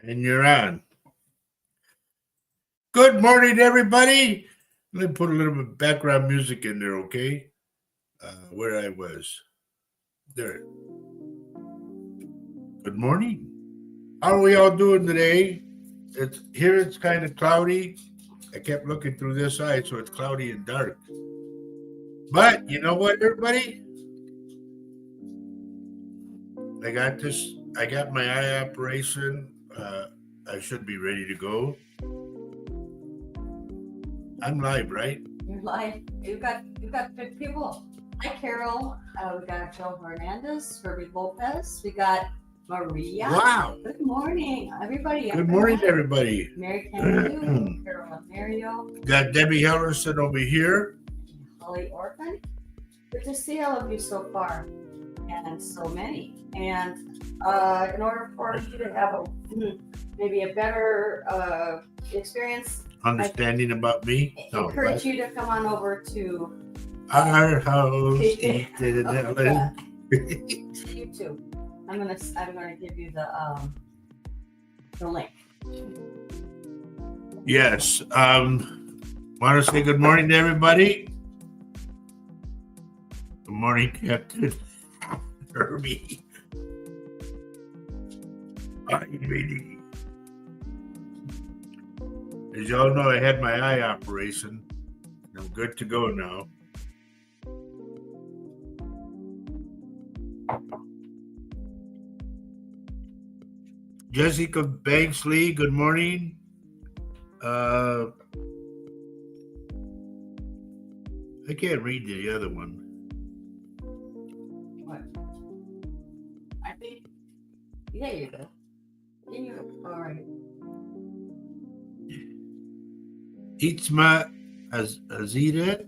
And you're on. Good morning, everybody. Let me put a little bit of background music in there, okay? Where I was. There. Good morning. How are we all doing today? It's kind of cloudy. I kept looking through this eye, so it's cloudy and dark. But you know what, everybody? I got my eye operation. I should be ready to go. I'm live, right? You're live. You've got good people. Hi, Carol. We got Joe Hernandez, Herbie Lopez. We got Maria. Wow. Good morning, everybody. Good morning, everybody. Mary Kennedy, Carol and Mario. Got Debbie Hellerson over here. Holly Orphan. Good to see all of you so far, and so many. And in order for you to have maybe a better experience, Understanding about me? I encourage you to come on over to our house. YouTube. I'm gonna give you the link. Yes. Want to say good morning to everybody? Good morning, Captain Herbie. Hi, lady. As y'all know, I had my eye operation. I'm good to go now. Jessica Banksley, good morning. I can't read the other one. What? I think. There you go. All right. Itzma Azita.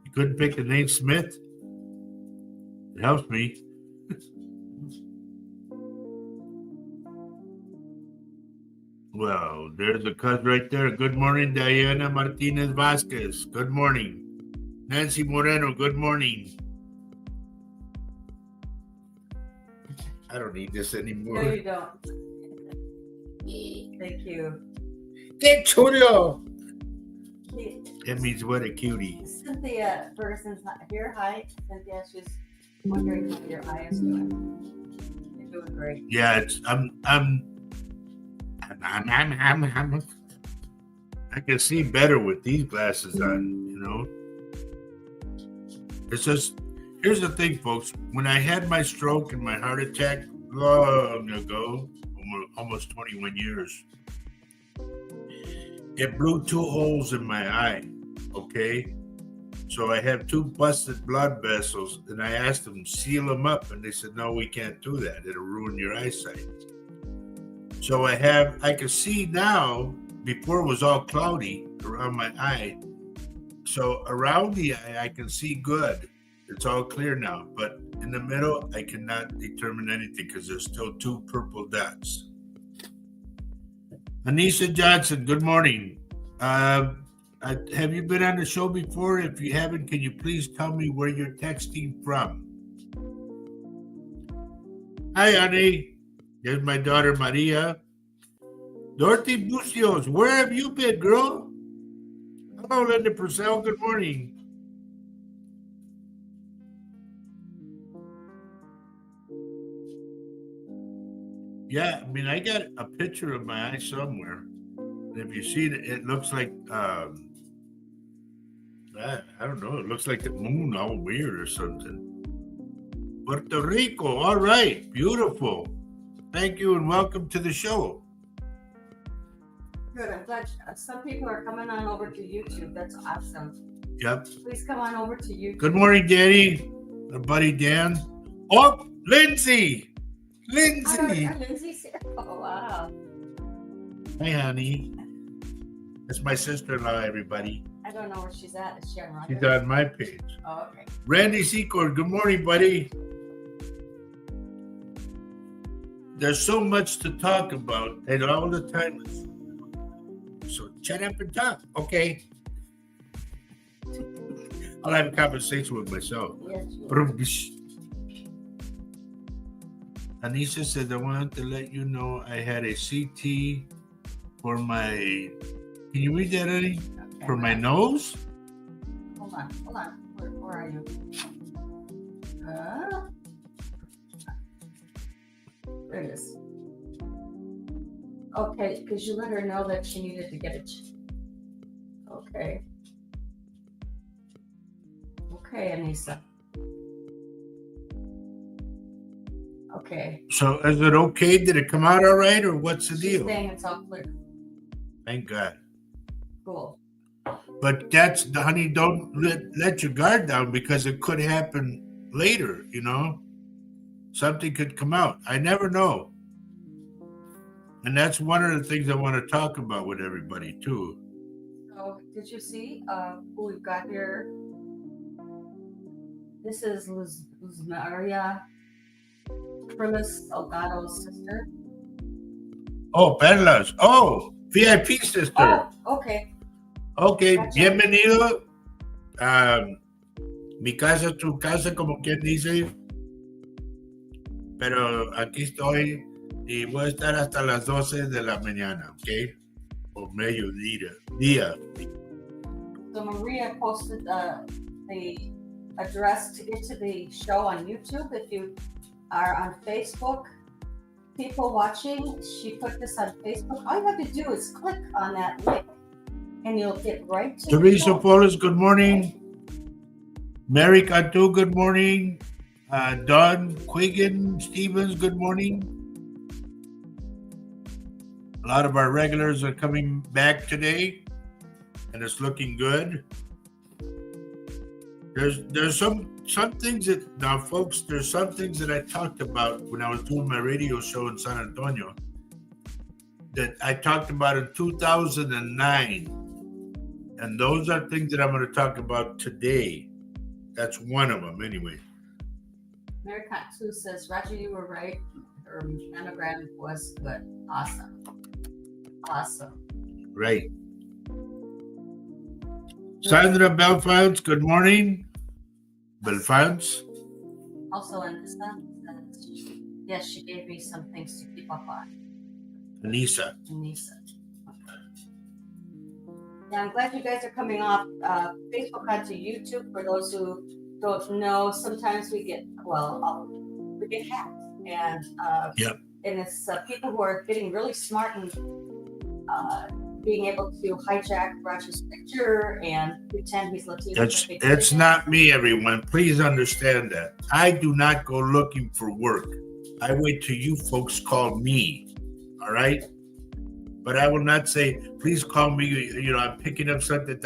You couldn't pick the name Smith? It helps me. Well, there's a cuz right there. Good morning, Diana Martinez Vasquez. Good morning. Nancy Moreno, good morning. I don't need this anymore. No, you don't. Thank you. Que chulo! That means what a cutie. Cynthia Ferguson's not here. Hi, Cynthia. She's wondering how your eye is doing. You're doing great. Yeah, I can see better with these glasses on, you know. It's just, here's the thing, folks. When I had my stroke and my heart attack long ago, almost 21 years, it blew 2 holes in my eye, okay? So I have 2 busted blood vessels, and I asked them to seal them up, and they said, no, we can't do that. It'll ruin your eyesight. So I can see now. Before it was all cloudy around my eye. So around the eye, I can see good. It's all clear now. But in the middle, I cannot determine anything because there's still 2 purple dots. Anissa Johnson, good morning. Have you been on the show before? If you haven't, can you please tell me where you're texting from? Hi, honey. There's my daughter, Maria. Dorothy Bucios, where have you been, girl? Hello, Linda Purcell. Good morning. Yeah, I mean, I got a picture of my eye somewhere. And if you see it, it looks like, I don't know, it looks like the moon all weird or something. Puerto Rico, all right, beautiful. Thank you and welcome to the show. Good. I'm glad some people are coming on over to YouTube. That's awesome. Yep. Please come on over to YouTube. Good morning, Danny. Our buddy Dan. Oh, Lindsay. Lindsay's here. Oh, wow. Hey, honey. That's my sister-in-law, everybody. I don't know where she's at. Is she on She's on my page. Oh, okay. Randy Secord. Good morning, buddy. There's so much to talk about, and all the time. So shut up and talk. Okay. I'll have a conversation with myself. Yes, Anisha said, I wanted to let you know I had a CT for my. Can you read that, Eddie? Okay, For my nose? Hold on. Where are you? There it is. Okay, because you let her know that she needed to get it. Okay. Okay, Anissa. Okay. So is it okay? Did it come out all right, or what's the She's deal? saying it's all clear. Thank God. Cool. But that's, honey, don't let your guard down, because it could happen later, you know? Something could come out. I never know. And that's one of the things I want to talk about with everybody, too. So, did you see who we've got here? This is Luz Maria Primus Elgato's sister. Oh, Perlas. Oh, VIP sister. Oh, okay. Okay, Gotcha. bienvenido. Mi casa, tu casa, como quien dice. Pero aquí estoy y voy a estar hasta las 12 de la mañana, ¿ok? O mediodía. So Maria posted the address to get to the show on YouTube. If you are on Facebook, people watching, she put this on Facebook. All you have to do is click on that link and you'll get right to Teresa the show. Polis, good morning. Mary Cantu, good morning. Don Quiggin Stevens, good morning. A lot of our regulars are coming back today, and it's looking good. There's some things that, now folks, there's some things that I talked about when I was doing my radio show in San Antonio that I talked about in 2009, and those are things that I'm going to talk about today. That's one of them anyway. Mary Katsu says, Roger, you were right. Her mammogram was good. Awesome. Right. Sandra Belfance, good morning. Belfance. Also, Anissa says, yes, she gave me some things to keep up on. Anissa. Yeah, I'm glad you guys are coming off Facebook onto YouTube. For those who don't know, sometimes we get hacked, and Yep. And it's people who are getting really smart and being able to hijack Roger's picture and pretend he's Latino. It's not me, everyone. Please understand that. I do not go looking for work. I wait till you folks call me. All right? But I will not say, please call me, you know, I'm picking up something,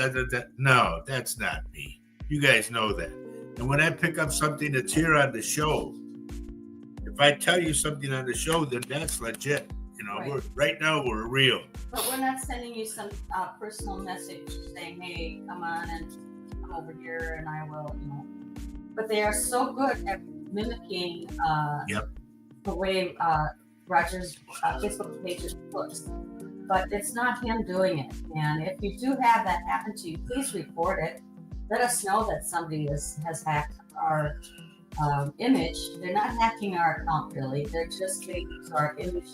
No, that's not me. You guys know that. And when I pick up something that's here on the show, if I tell you something on the show, then that's legit. You know, right now we're real. But we're not sending you some personal message saying, hey, come on and come over here and I will, you know. But they are so good at mimicking the way Roger's Facebook page looks. But it's not him doing it. And if you do have that happen to you, please report it. Let us know that somebody has hacked our image. They're not hacking our account, really. They're just getting to our image.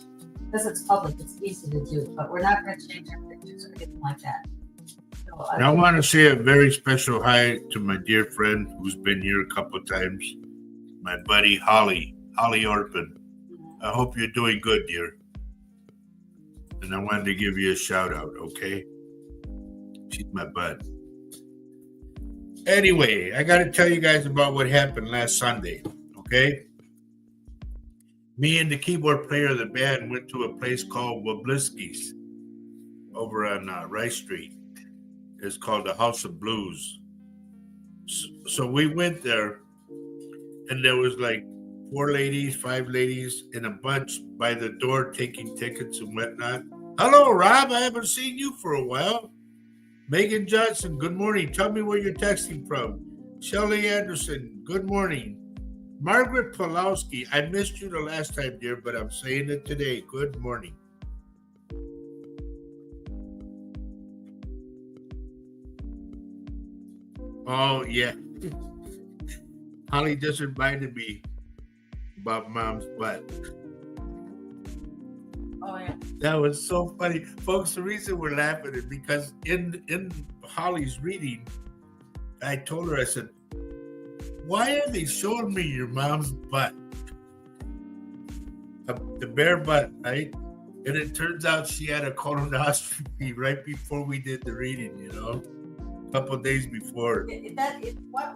Because it's public, it's easy to do. But we're not going to change our pictures or anything like that. So, I want to say a very special hi to my dear friend who's been here a couple of times, my buddy Holly Orpin. I hope you're doing good, dear. And I wanted to give you a shout out, okay? She's my bud. Anyway, I got to tell you guys about what happened last Sunday, okay? Me and the keyboard player of the band went to a place called Woblisky's over on Rice Street. It's called the House of Blues. So we went there, and there was like 5 ladies in a bunch by the door taking tickets and whatnot. Hello, Rob. I haven't seen you for a while. Megan Johnson, good morning. Tell me where you're texting from. Shelley Anderson, good morning. Margaret Pulowski, I missed you the last time, dear, but I'm saying it today. Good morning. Oh, yeah. Holly just reminded me. about mom's butt. Oh yeah. That was so funny. Folks, the reason we're laughing is because in Holly's reading, I told her, I said, why are they showing me your mom's butt? The bare butt, right? And it turns out she had a colonoscopy right before we did the reading, you know, a couple of days before.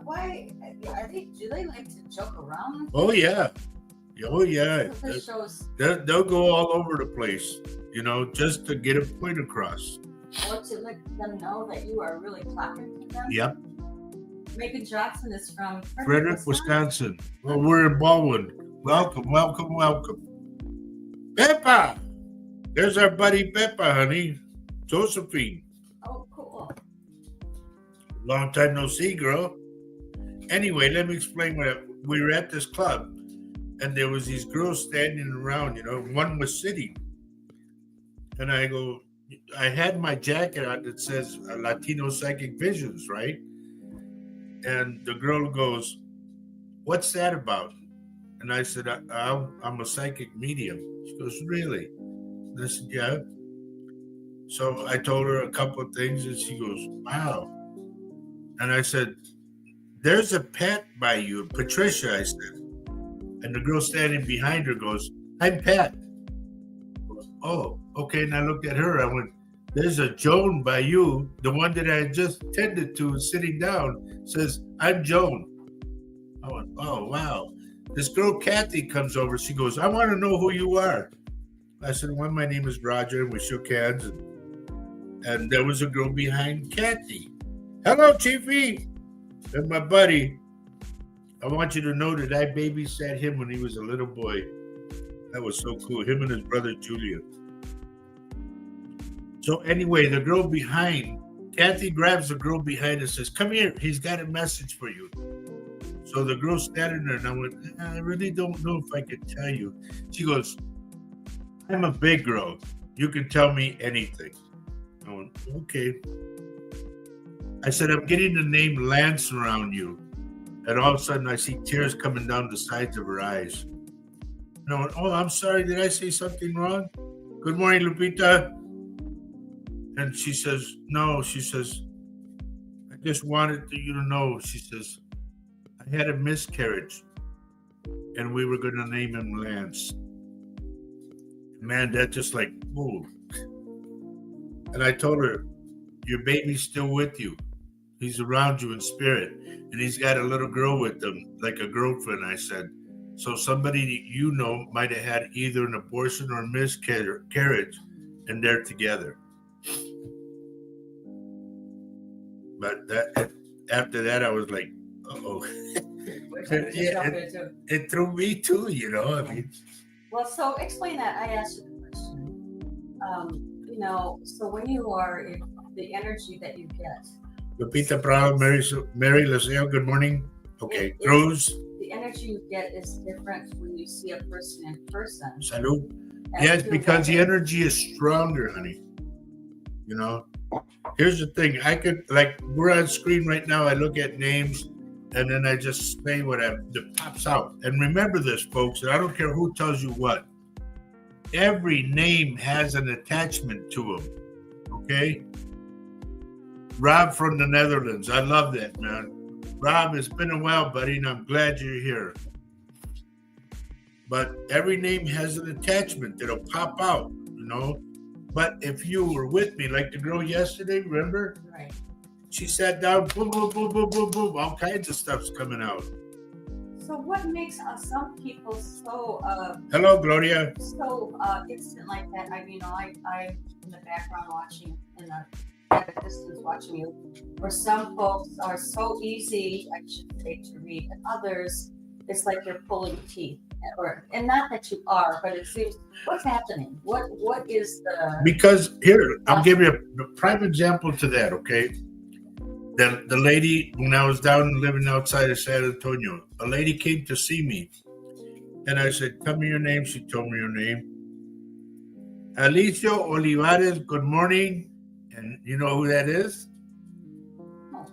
Why do they like to joke around? Oh, yeah. Oh, yeah. This shows. They'll go all over the place, you know, just to get a point across. Or to let them know that you are really talking to them. Yep. Megan Johnson is from Frederick, Wisconsin. Well, we're in Baldwin. Welcome, welcome, welcome. Peppa! There's our buddy Peppa, honey. Josephine. Oh, cool. Long time no see, girl. Anyway, let me explain we were at this club, and there was these girls standing around, you know, one was sitting. And I go, I had my jacket on that says Latino Psychic Visions, right? And the girl goes, what's that about? And I said, I'm a psychic medium. She goes, really? And I said, yeah. So I told her a couple of things, and she goes, wow. And I said, there's a Pat by you, Patricia, I said. And the girl standing behind her goes, I'm Pat. Oh, okay. And I looked at her. I went, there's a Joan by you. The one that I just tended to sitting down says, I'm Joan. I went, oh, wow. This girl, Kathy, comes over. She goes, I want to know who you are. I said, well, my name is Roger. And we shook hands. And there was a girl behind Kathy. Hello, Chiefy. And my buddy, I want you to know that I babysat him when he was a little boy. That was so cool. Him and his brother, Julian. So anyway, the girl behind, Kathy grabs the girl behind and says, come here. He's got a message for you. So the girl's standing there, and I went, I really don't know if I could tell you. She goes, I'm a big girl. You can tell me anything. I went, okay. I said, I'm getting the name Lance around you. And all of a sudden, I see tears coming down the sides of her eyes. And I went, oh, I'm sorry. Did I say something wrong? Good morning, Lupita. And she says, no. She says, I just wanted you to know. She says, I had a miscarriage, and we were going to name him Lance. Man, that just like, whoa. And I told her, your baby's still with you. He's around you in spirit. And he's got a little girl with him, like a girlfriend, I said. So somebody you know might have had either an abortion or a miscarriage, and they're together. But after that, I was like, uh-oh. It threw me too, you know. I mean, well, so explain that. I asked you the question. You know, so when you are in the energy that you get. Lupita Prado, Mary Laseo, good morning. Okay, Cruz. The energy you get is different when you see a person in person. Salud. Yes, because the energy is stronger, honey. You know, here's the thing. I could, like, we're on screen right now. I look at names, and then I just say whatever that pops out. And remember this, folks, and I don't care who tells you what. Every name has an attachment to them, okay? Rob from the Netherlands. I love that, man. Rob, it's been a while, buddy, and I'm glad you're here. But every name has an attachment that'll pop out, you know? But if you were with me, like the girl yesterday, remember? Right. She sat down, boom, boom, boom, boom, boom, boom. All kinds of stuff's coming out. So what makes some people so hello, Gloria. So instant like that? I mean, I'm in the background watching, in the at a distance watching you. Where some folks are so easy, I should say, to read, and others, it's like you're pulling teeth. And not that you are, but it seems, what's happening? What is the? Because here, I'll give you a prime example to that. Okay. The lady, when I was down living outside of San Antonio, a lady came to see me. And I said, tell me your name. She told me her name. Alicia Olivares, good morning. And you know who that is? Oh.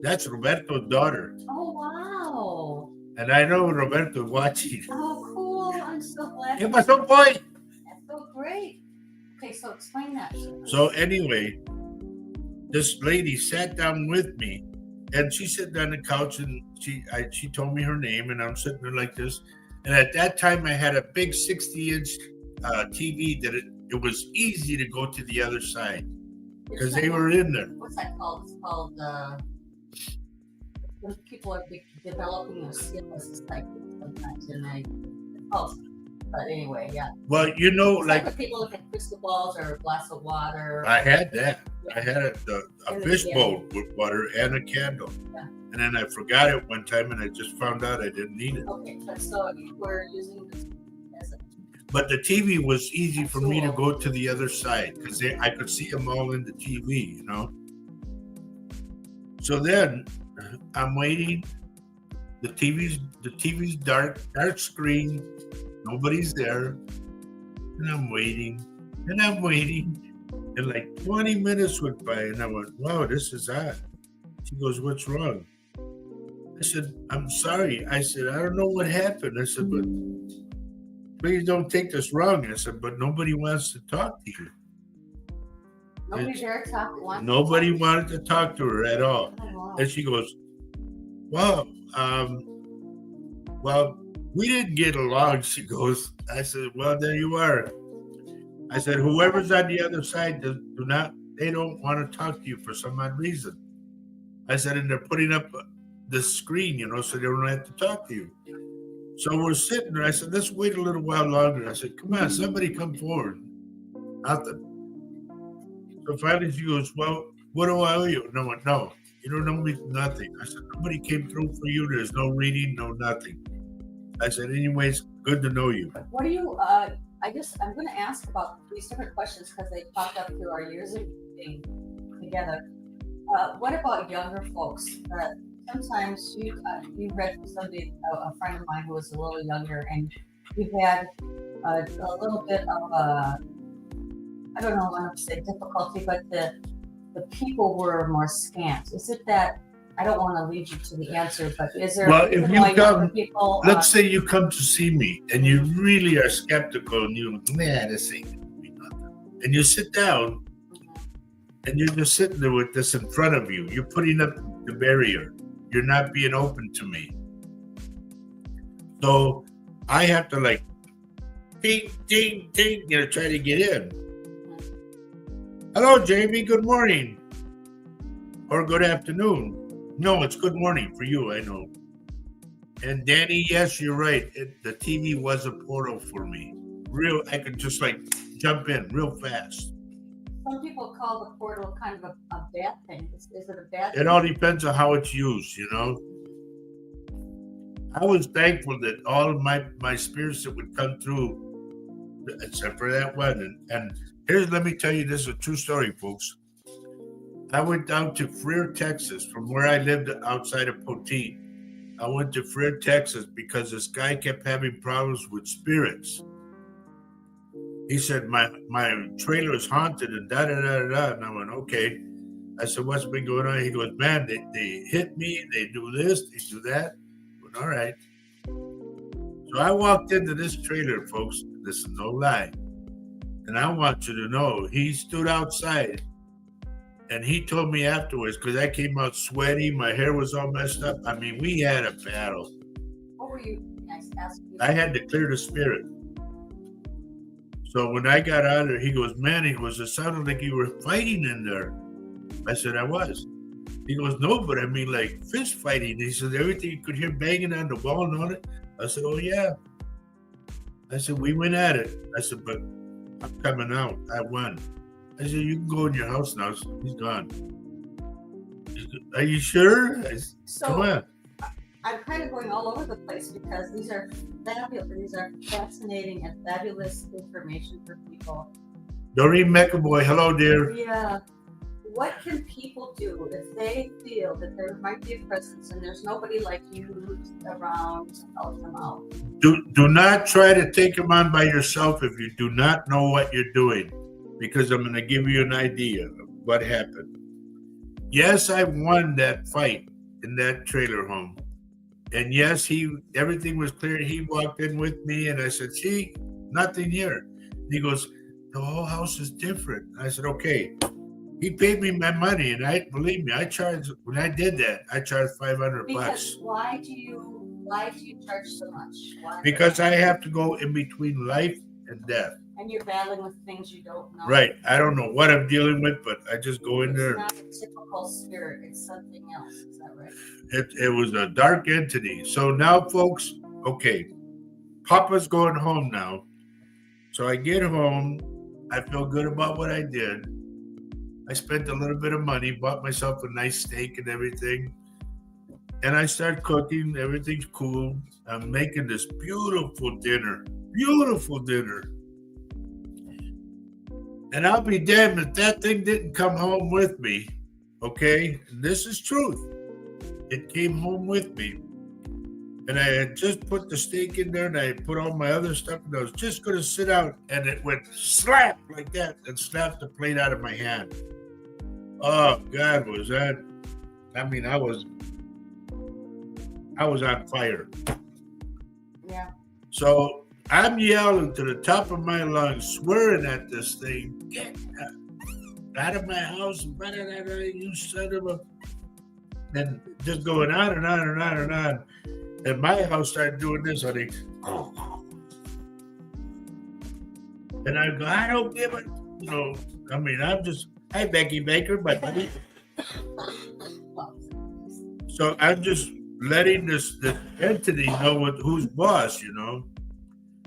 That's Roberto's daughter. Oh, wow. And I know Roberto's watching. Oh, cool. I'm so glad. ¿Qué pasó, boy? That's so great. Okay, so explain that to us. So anyway, this lady sat down with me, and she sat on the couch, and she told me her name, and I'm sitting there like this. And at that time, I had a big 60-inch TV that it was easy to go to the other side because they were in there. What's that called? It's called when people are developing a skill as a psychic sometimes, and but anyway, yeah. Well, you know, it's like when people look at crystal balls or a glass of water. I had that. I had a In the fishbowl with water and a candle. Yeah. And then I forgot it one time, and I just found out I didn't need it. Okay, but so you were using this as a But the TV was easy for me to go to the other side because I could see them all in the TV, you know. So then I'm waiting. The TV's dark screen. Nobody's there. And I'm waiting. And like 20 minutes went by, and I went, wow, this is odd. She goes, what's wrong? I said, I'm sorry. I said, I don't know what happened. I said, but please don't take this wrong. I said, but nobody wants to talk to you. nobody there Nobody wanted to talk to her at all. Oh, wow. And she goes, well, we didn't get along. She goes, I said, well, there you are. I said, whoever's on the other side, they don't want to talk to you for some odd reason. I said, and they're putting up the screen, you know, so they don't have to talk to you. So we're sitting there. I said, let's wait a little while longer. I said, come on, somebody come forward. Nothing. So finally she goes, well, what do I owe you? And I went, no, you don't owe me nothing. I said, nobody came through for you. There's no reading, no nothing. I said, anyways, good to know you. What do you, I guess I'm going to ask about these different questions because they popped up through our years of being together. What about younger folks? Sometimes you read from somebody, a friend of mine who was a little younger, and you had a little bit of a, I don't know, I want to say difficulty, but the people were more scant. Is it that, I don't want to lead you to the answer, but is there Well, if you come, people, let's say you come to see me and you really are skeptical and you, this ain't gonna be nothing. And you sit down and you're just sitting there with this in front of you. You're putting up the barrier. You're not being open to me. So I have to like, ding, ding, ding, try to get in. Hello, Jamie, good morning. Or good afternoon. No, it's good morning for you, I know. And Danny, yes, you're right. The TV was a portal for me. I could just like jump in real fast. Some people call the portal kind of a bad thing. Is it a bad thing? It all depends on how it's used, you know. I was thankful that all of my spirits that would come through, except for that one. And let me tell you, this is a true story, folks. I went down to Freer, Texas, from where I lived outside of Poteet. I went to Freer, Texas, because this guy kept having problems with spirits. He said, my trailer is haunted and da-da-da-da-da. And I went, okay. I said, what's been going on? He goes, man, they hit me. They do this, they do that. I went, all right. So I walked into this trailer, folks. This is no lie. And I want you to know, he stood outside. And he told me afterwards, because I came out sweaty, my hair was all messed up. I mean, we had a battle. What were you asking? I had to clear the spirit. So when I got out of there, he goes, man, it sounded like you were fighting in there. I said, I was. He goes, no, but I mean like fist fighting. He said, everything you could hear banging on the wall and on it. I said, oh, yeah. I said, we went at it. I said, but I'm coming out. I won. I said, you can go in your house now. He's gone. Are you sure? So, come on. I'm kind of going all over the place because these are fabulous. These are fascinating and fabulous information for people. Doreen McAvoy, hello, dear. Yeah. What can people do if they feel that there might be a presence and there's nobody like you around to help them out? Do not try to take them on by yourself if you do not know what you're doing, because I'm going to give you an idea of what happened. Yes, I won that fight in that trailer home. And yes, everything was clear. He walked in with me, and I said, "See, nothing here." And he goes, "The whole house is different." I said, "Okay." He paid me my money, and believe me, when I did that, I charged $500 Because bucks. why do you charge so much? Why? Because I have to go in between life and death. And you're battling with things you don't know. Right. I don't know what I'm dealing with, but I just go in there. It's not a typical spirit. It's something else. Is that right? It was a dark entity. So now, folks, okay, Papa's going home now. So I get home. I feel good about what I did. I spent a little bit of money, bought myself a nice steak and everything. And I start cooking. Everything's cool. I'm making this beautiful dinner. Beautiful dinner. And I'll be damned if that thing didn't come home with me. Okay? And this is truth. It came home with me. And I had just put the steak in there, and I put all my other stuff, and I was just going to sit out, and it went slap like that and slapped the plate out of my hand. Oh, God, was that... I mean, I was on fire. Yeah. So I'm yelling to the top of my lungs, swearing at this thing, "Get out of my house, you son of a..." And just going on and on and on and on. And my house started doing this, honey. And I go, "I don't give it." I mean, I'm just, "Hi, Becky Baker, my buddy." So I'm just letting this entity know who's boss,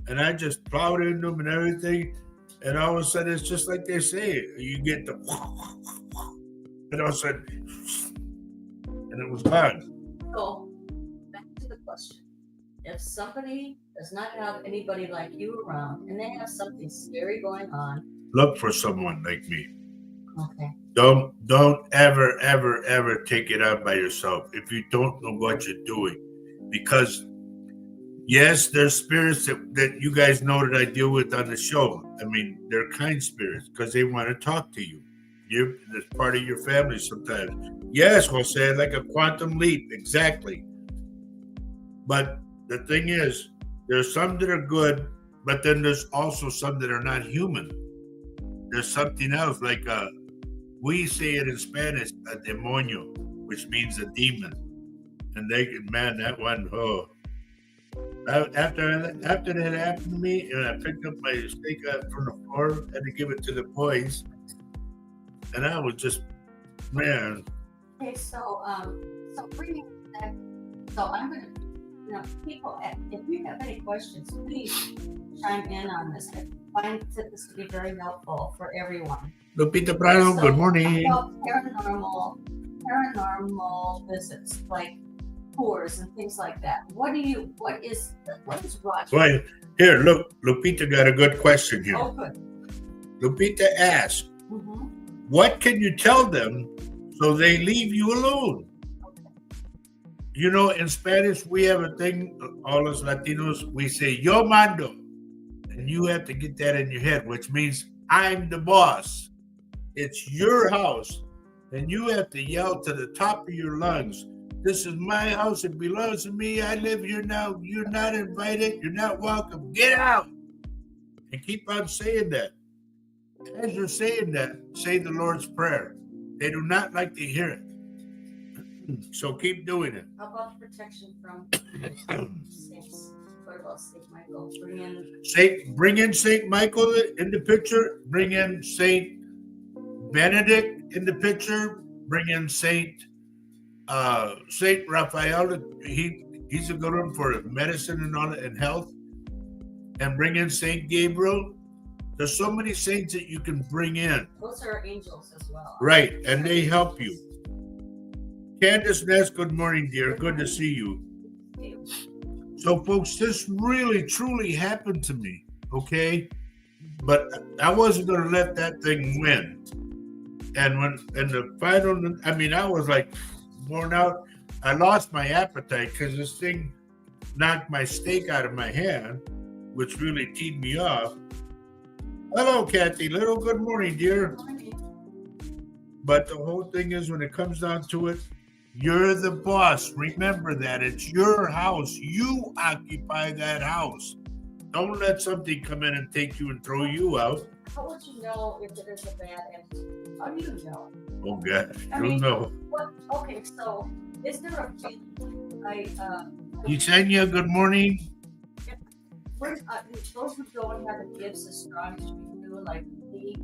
And I just plowed into them and everything. And all of a sudden, it's just like they say, you get the... And all of a sudden, and it was gone. So, back to the question. If somebody does not have anybody like you around, and they have something scary going on... Look for someone like me. Okay. Don't ever take it on by yourself if you don't know what you're doing. Because, yes, there's spirits that you guys know that I deal with on the show. I mean, they're kind spirits because they want to talk to you. That's part of your family sometimes. Yes, Jose, like a quantum leap, exactly. But the thing is, there's some that are good, but then there's also some that are not human. There's something else, like we say it in Spanish, a demonio, which means a demon. And that one, oh. After that happened to me, and I picked up my steak from the floor, had to give it to the boys. And I was just, man. Okay, so bringing that, so I'm going to, people, if you have any questions, please chime in on this. I find this to be very helpful for everyone. Lupita Prado, good morning. About paranormal visits, like tours and things like that. What is Roger? Well, here, look, Lupita got a good question here. Oh, good. Lupita asked, what can you tell them so they leave you alone? Okay. In Spanish, we have a thing, all us Latinos, we say, yo mando. And you have to get that in your head, which means I'm the boss. It's your house. And you have to yell to the top of your lungs, this is my house. It belongs to me. I live here now. You're not invited. You're not welcome. Get out. And keep on saying that. As you're saying that, say the Lord's Prayer. They do not like to hear it. So keep doing it. How about protection from saints? What about St. Michael? Bring in St. Michael in the picture. Bring in St. Benedict in the picture. Bring in St. Raphael. He's a good one for medicine and all that, and health. And bring in St. Gabriel. There's so many saints that you can bring in. Those are angels as well. Right, and they help you. Candace Ness, good morning, dear. Good to see you. So, folks, this really, truly happened to me, okay? But I wasn't going to let that thing win. And the final, I was like worn out. I lost my appetite because this thing knocked my steak out of my hand, which really teed me off. Hello, Kathy Little. Good morning, dear. Good morning. But the whole thing is, when it comes down to it, You're the boss. Remember that. It's your house. You occupy that house. Don't let something come in and take you and throw you out. How would you know if it is a bad entity? How do you know? Oh, God. I You mean, know. What? Okay, so is there a feeling? Yesenia, good morning. Those who don't have the gifts as strong as we do, like me,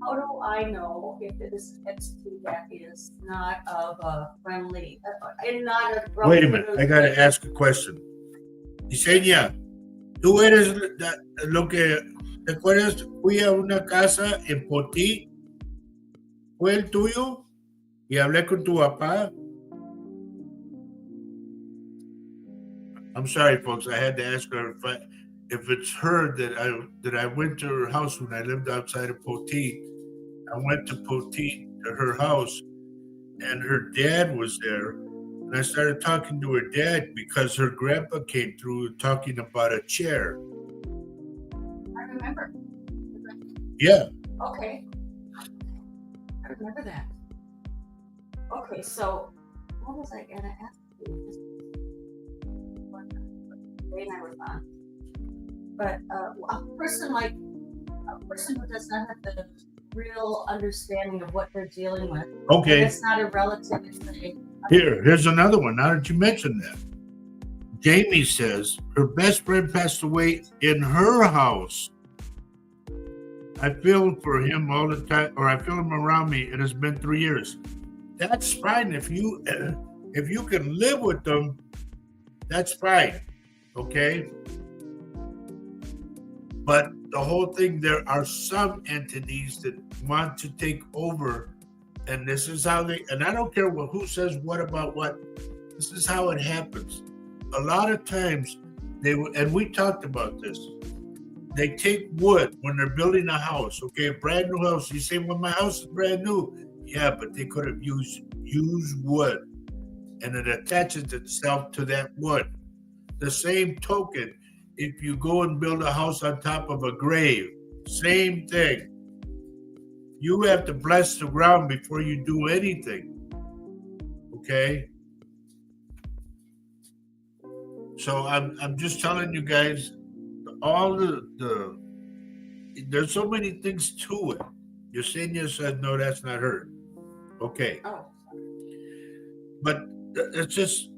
how do I know if it is an entity that is not of a friendly, and not a... Wait a minute. I got to ask a question. Yesenia, tú eres lo que... ¿Te acuerdas? Fui a una casa en Potí. Fue el tuyo y hablé con tu papá. I'm sorry, folks. I had to ask her if it's her that I went to her house when I lived outside of Potee. I went to Potee to her house, and her dad was there. And I started talking to her dad because her grandpa came through talking about a chair. I remember. Yeah. Okay. I remember that. Okay, so what was I gonna ask you? Ray and I were on. But a person who does not have the real understanding of what they're dealing with. Okay. It's not a relative. It's Here's another one. Now that you mentioned that, Jamie says her best friend passed away in her house. I feel for him all the time, or I feel him around me. It has been 3 years. That's fine if you can live with them. That's fine, okay. But the whole thing, there are some entities that want to take over, and this is how they. And I don't care who says what about what. This is how it happens. A lot of times, and we talked about this. They take wood when they're building a house. Okay, a brand new house. You say, "Well, my house is brand new." Yeah, but they could have used wood, and it attaches itself to that wood. The same token, if you go and build a house on top of a grave, same thing. You have to bless the ground before you do anything. Okay? So I'm just telling you guys, all there's so many things to it. Yesenia said, no, that's not her. Okay. Oh. But it's just,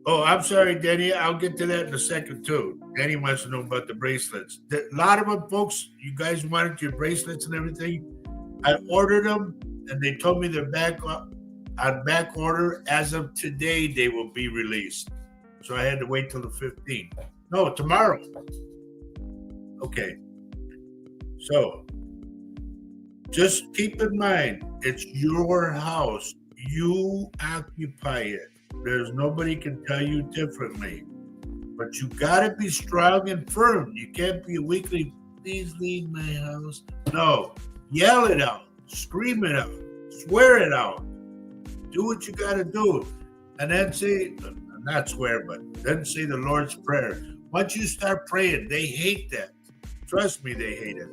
oh, I'm sorry, Danny. I'll get to that in a second, too. Danny wants to know about the bracelets. A lot of them, folks, you guys wanted your bracelets and everything. I ordered them, and they told me they're back on back order. As of today, they will be released. So I had to wait till the 15th. No, tomorrow. Okay. So just keep in mind, it's your house. You occupy it. There's nobody can tell you differently. But you got to be strong and firm. You can't be weakly, please leave my house. No. Yell it out. Scream it out. Swear it out. Do what you got to do. And then say, not swear, but then say the Lord's Prayer. Once you start praying, they hate that. Trust me, they hate it.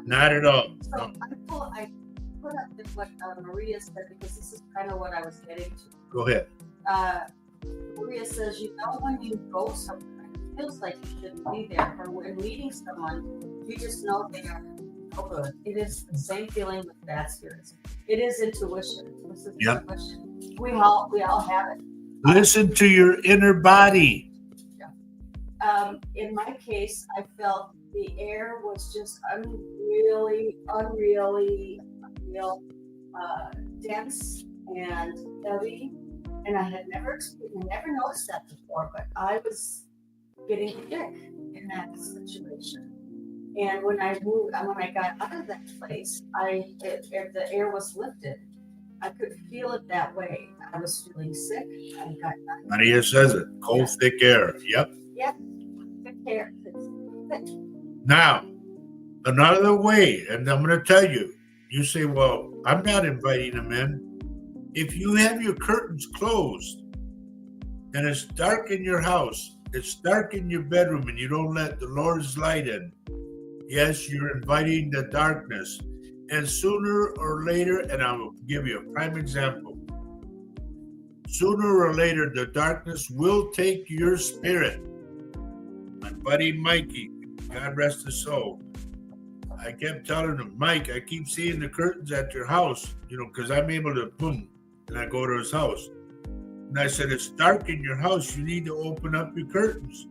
Not at all. So I put up what Maria said, because this is kind of what I was getting to. Go ahead. Maria says, when you go somewhere, it feels like you shouldn't be there. Or when meeting someone, you just know they are no good. It is the same feeling with bad spirits. It is intuition. This is intuition. We all have it. Listen to your inner body. Yeah. In my case, I felt the air was just unreal, dense and heavy. And I had never noticed that before, but I was getting sick in that situation. And when I got out of that place, the air was lifted. I could feel it that way. I was feeling sick. I got nothing. Maria says it. Cold, thick air. Yep. Yep. Thick air. Thick. Now, another way, and I'm going to tell you, you say, well, I'm not inviting them in. If you have your curtains closed and it's dark in your house, it's dark in your bedroom, and you don't let the Lord's light in, yes, you're inviting the darkness. And sooner or later, and I will give you a prime example, sooner or later, the darkness will take your spirit. My buddy Mikey, God rest his soul, I kept telling him, Mike, I keep seeing the curtains at your house, because I'm able to boom, and I go to his house. And I said, it's dark in your house. You need to open up your curtains.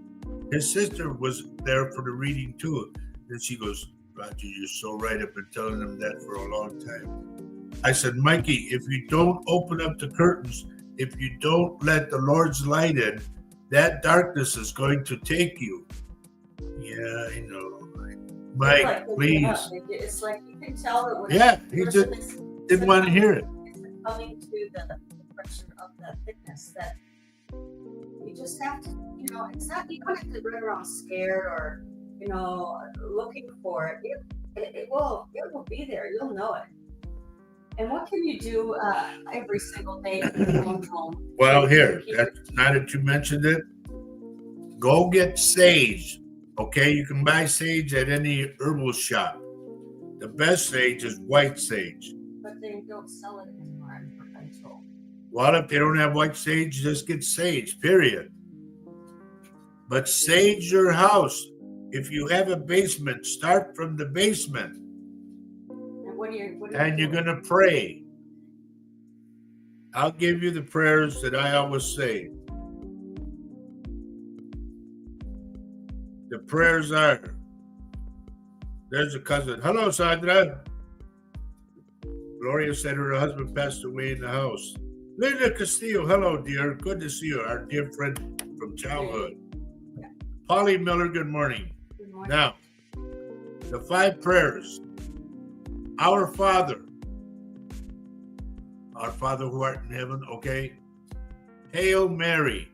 His sister was there for the reading too. And she goes, Roger, you're so right. I've been telling him that for a long time. I said, Mikey, if you don't open up the curtains, if you don't let the Lord's light in, that darkness is going to take you. Yeah, I know. Mike, like please. It's like you can tell that when he just didn't want to hear it. It's coming to the pressure of the thickness that you just have to, it's not, you don't have to run around scared or, looking for it. It will be there. You'll know it. And what can you do every single day in your own home? Well, here, now that you mentioned it, go get sage. Okay, you can buy sage at any herbal shop. The best sage is white sage. But they don't sell it anymore, I'm told. Well, if they don't have white sage, just get sage, period. But sage your house. If you have a basement, start from the basement. And what are you and you're going to pray. I'll give you the prayers that I always say. The prayers are, there's a cousin. Hello, Sandra. Gloria said her husband passed away in the house. Linda Castillo, hello, dear. Good to see you, our dear friend from childhood. Yeah. Polly Miller, good morning. Good morning. Now, the 5 prayers. Our Father who art in heaven, okay? Hail Mary.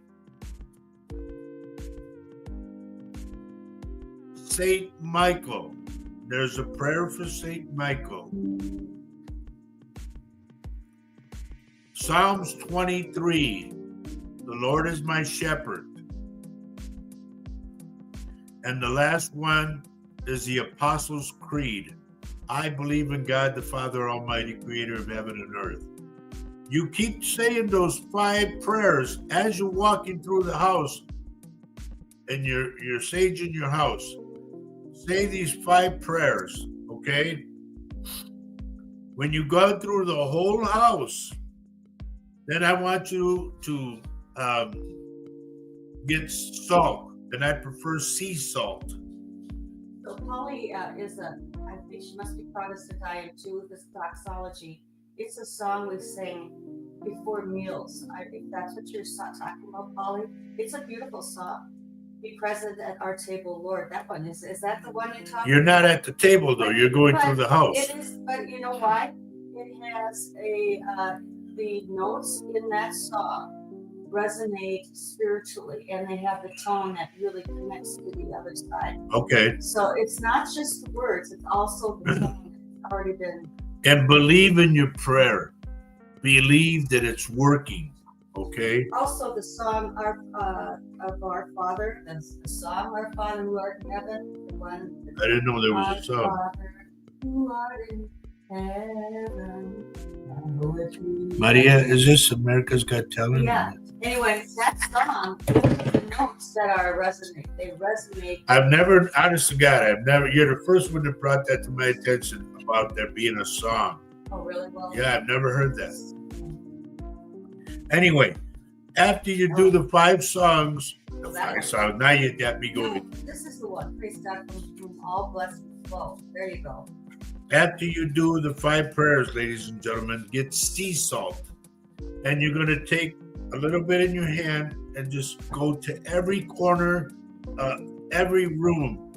Saint Michael. There's a prayer for Saint Michael. Psalms 23. The Lord is my shepherd. And the last one is the Apostles' Creed. I believe in God, the Father Almighty, creator of heaven and earth. You keep saying those 5 prayers as you're walking through the house and you're sage in your house. Say these 5 prayers, okay? When you go through the whole house, then I want you to get salt, and I prefer sea salt. So Polly I think she must be Protestant too, this doxology. It's a song we sing before meals. I think that's what you're talking about, Polly. It's a beautiful song. Be present at our table, Lord. That one is that the one you're talking about? You're not at the table though. You're going through the house. It is, but you know why? It has the notes in that song resonate spiritually, and they have the tone that really connects to the other side. Okay. So it's not just the words; it's also the tone that's already been. And believe in your prayer. Believe that it's working. Okay. Also, the song of our Father. That's the song "Our Father who art in heaven." The one. I didn't know there was a song. Our Father who art in heaven. Maria, is this America's Got Talent? Yeah. Anyway, that song, the notes that they resonate. I've never, honest to God, you're the first one that brought that to my attention about there being a song. Oh, really? Well, yeah, I've never heard that. Anyway, after you do the 5 songs, now you got me going. This is the one. Praise God from whom all blessings flow. There you go. After you do the 5 prayers, ladies and gentlemen, get sea salt. And you're going to take a little bit in your hand and just go to every corner, every room,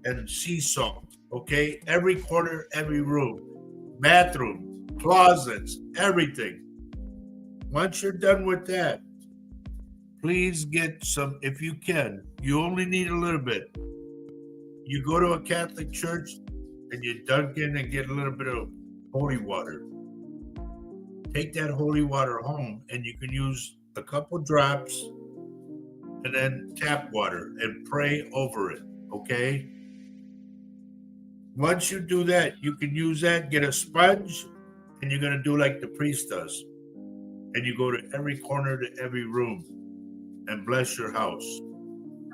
and sea salt, okay? Every corner, every room, bathroom, closets, everything. Once you're done with that, please get some, if you can. You only need a little bit. You go to a Catholic church, and you dunk in and get a little bit of holy water. Take that holy water home, and you can use a couple drops and then tap water and pray over it, okay? Once you do that, you can use that, get a sponge, and you're going to do like the priest does. And you go to every corner to every room and bless your house.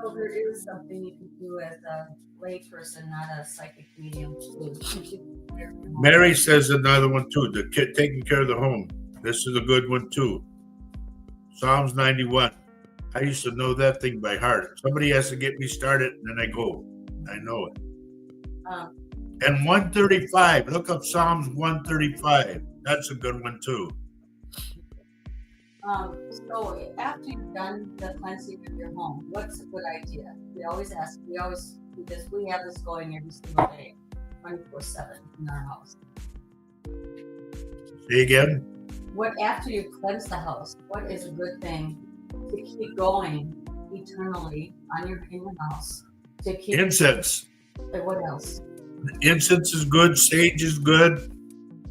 So there is something you can do as a lay person, not a psychic medium. Mary says another one too, the kid taking care of the home. This is a good one too. Psalms 91. I used to know that thing by heart. Somebody has to get me started, and then I go. I know it. And 135. Look up Psalms 135. That's a good one too. So after you've done the cleansing of your home, what's a good idea? We always do this. We have this going every single day, 24/7 in our house. Say again? What after you cleanse the house, what is a good thing to keep going eternally in your house? To keep Incense. What else? Incense is good. Sage is good.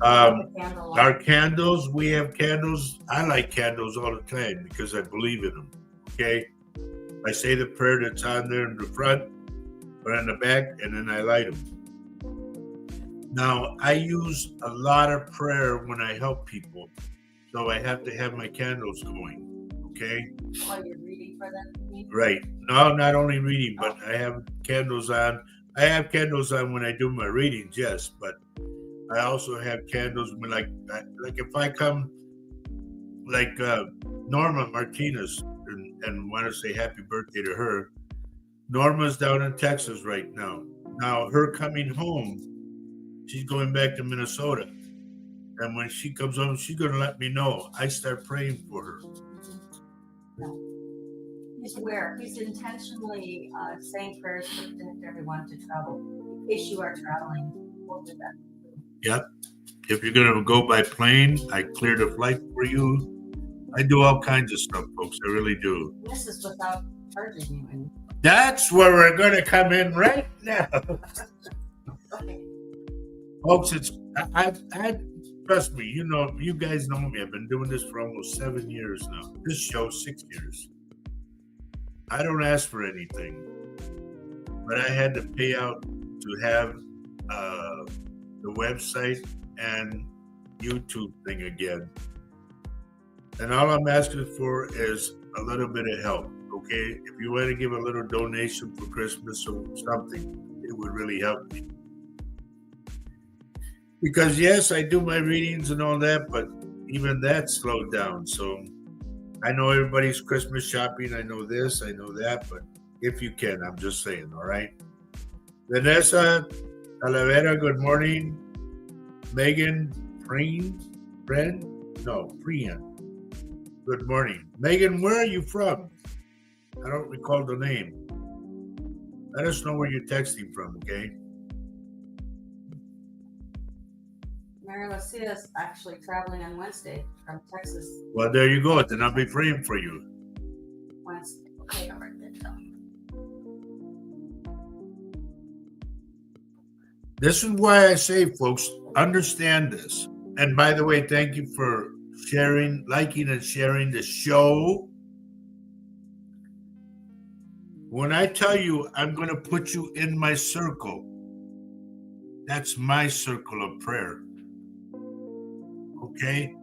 Our candles, we have candles. I like candles all the time because I believe in them. Okay, I say the prayer that's on there in the front or in the back, and then I light them. Now, I use a lot of prayer when I help people, so I have to have my candles going. Okay. While you're reading for them. Right. No, not only reading, but I have candles on. I have candles on when I do my readings, yes, but I also have candles when, like if I come, like Norma Martinez, and want to say happy birthday to her. Norma's down in Texas right now. Now, her coming home, she's going back to Minnesota. And when she comes home, she's going to let me know. I start praying for her. No. He's aware. He's intentionally saying prayers to protect everyone to travel. In case you are traveling, we'll do that. Yep. If you're going to go by plane, I clear the flight for you. I do all kinds of stuff, folks. I really do. This is without charging you. That's where we're going to come in right now. Okay. Folks, I trust me, you guys know me. I've been doing this for almost 7 years now. This show, 6 years. I don't ask for anything, but I had to pay out to have the website and YouTube thing again. And all I'm asking for is a little bit of help, okay? If you want to give a little donation for Christmas or something, it would really help me. Because yes, I do my readings and all that, but even that slowed down. So I know everybody's Christmas shopping. I know this, I know that, but if you can, I'm just saying, all right? Vanessa Talavera, good morning. Megan Prian, good morning. Megan, where are you from? I don't recall the name. Let us know where you're texting from, okay? Mary Lucia is actually traveling on Wednesday from Texas. Well, there you go. Then I'll be praying for you. Wednesday. Okay, I'll write that down. This is why I say, folks, understand this. And by the way, thank you for sharing, liking, and sharing the show. When I tell you I'm going to put you in my circle, that's my circle of prayer. Okay?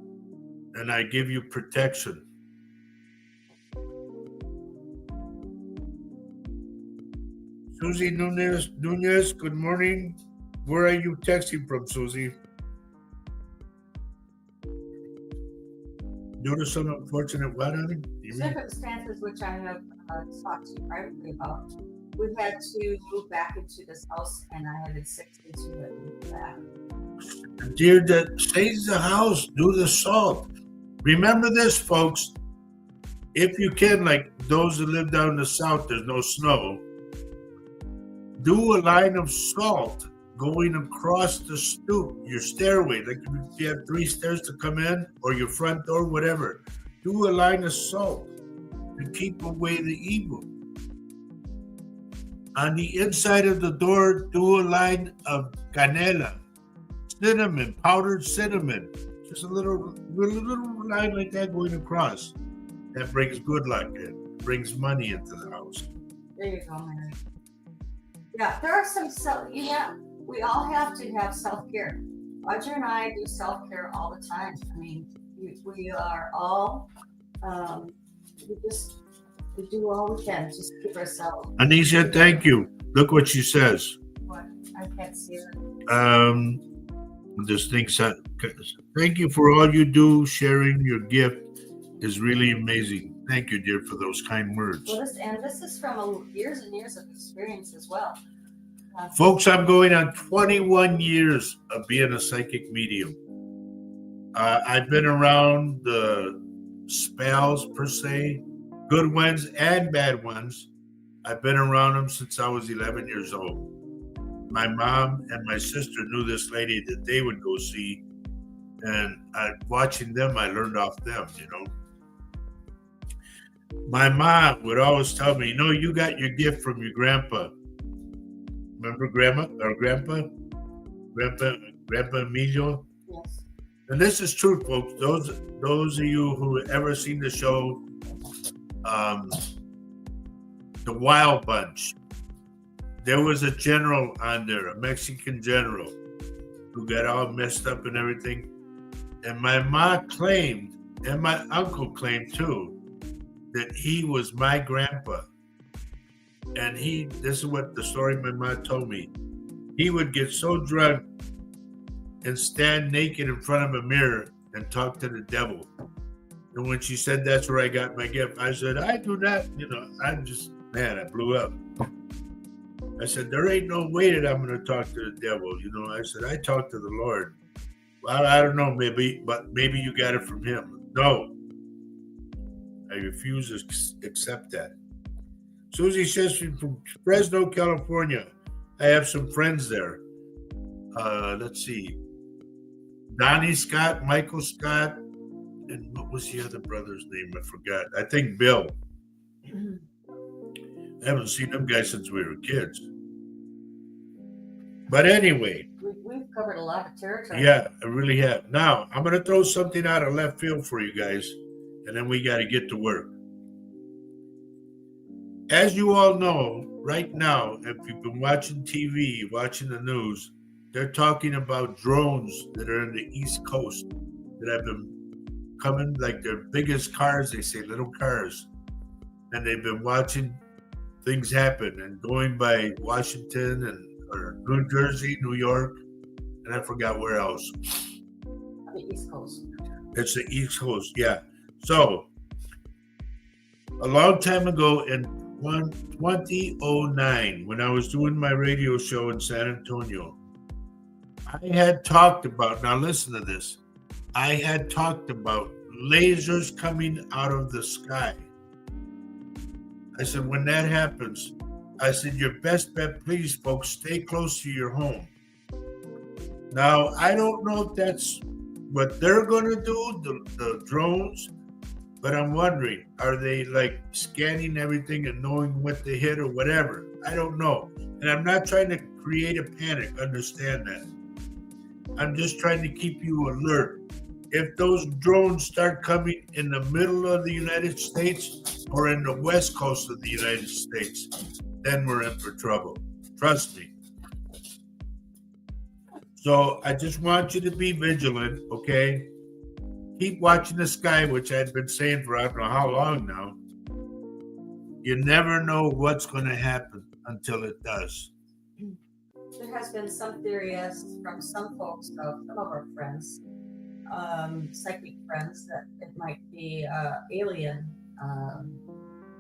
And I give you protection. Susie Nunez, good morning. Where are you texting from, Susie? Due to some unfortunate what, honey? Circumstances which I have talked to you privately about. We had to move back into this house, and I had been sick into it back. Dear, that stays the house. Do the salt. Remember this, folks. If you can, like those that live down in the south, there's no snow. Do a line of salt going across the stoop, your stairway. Like if you have 3 stairs to come in, or your front door, whatever. Do a line of salt to keep away the evil. On the inside of the door, do a line of canela, cinnamon, powdered cinnamon. Just a little line like that going across. That brings good luck in, brings money into the house. There you go, Mary. Yeah, there are some we all have to have self-care. Roger and I do self-care all the time. I mean, we are all, we do all we can just keep ourselves. Anisha, thank you. Look what she says. What? I can't see it. This thing said, thank you for all you do. Sharing your gift is really amazing. Thank you, dear, for those kind words. Well, this is from years and years of experience as well. Folks, I'm going on 21 years of being a psychic medium. I've been around the spells, per se, good ones and bad ones. I've been around them since I was 11 years old. My mom and my sister knew this lady that they would go see, and watching them, I learned off them, you know. My mom would always tell me, you got your gift from your grandpa. Remember grandpa? Grandpa Emilio? Yes. And this is true, folks. Those of you who have ever seen the show, The Wild Bunch, there was a general on there, a Mexican general, who got all messed up and everything. And my mom claimed, and my uncle claimed too, that he was my grandpa. And this is what the story my mom told me. He would get so drunk and stand naked in front of a mirror and talk to the devil. And when she said that's where I got my gift, I said, I do not, I'm just, man, I blew up. I said, there ain't no way that I'm going to talk to the devil. I said, I talk to the Lord. Well, I don't know, but maybe you got it from him. No. I refuse to accept that. Susie says from Fresno, California. I have some friends there. Let's see. Donnie Scott, Michael Scott, and what was the other brother's name? I forgot. I think Bill. I haven't seen them guys since we were kids. But anyway. We've covered a lot of territory. Yeah, I really have. Now, I'm going to throw something out of left field for you guys, and then we got to get to work. As you all know, right now, if you've been watching TV, watching the news, they're talking about drones that are in the East Coast that have been coming like their biggest cars, they say, little cars. And they've been watching things happen and going by Washington or New Jersey, New York, and I forgot where else. The East Coast. It's the East Coast, yeah. So, a long time ago in 2009, when I was doing my radio show in San Antonio, I had talked about, now listen to this, I had talked about lasers coming out of the sky. I said, when that happens, I said, your best bet, please, folks, stay close to your home. Now, I don't know if that's what they're going to do, the drones, but I'm wondering, are they like scanning everything and knowing what they hit or whatever? I don't know. And I'm not trying to create a panic, understand that. I'm just trying to keep you alert. If those drones start coming in the middle of the United States or in the west coast of the United States, then we're in for trouble. Trust me. So I just want you to be vigilant, okay? Keep watching the sky, which I've been saying for I don't know how long now. You never know what's going to happen until it does. There has been some theory from some folks, some of our friends, psychic friends, that it might be alien.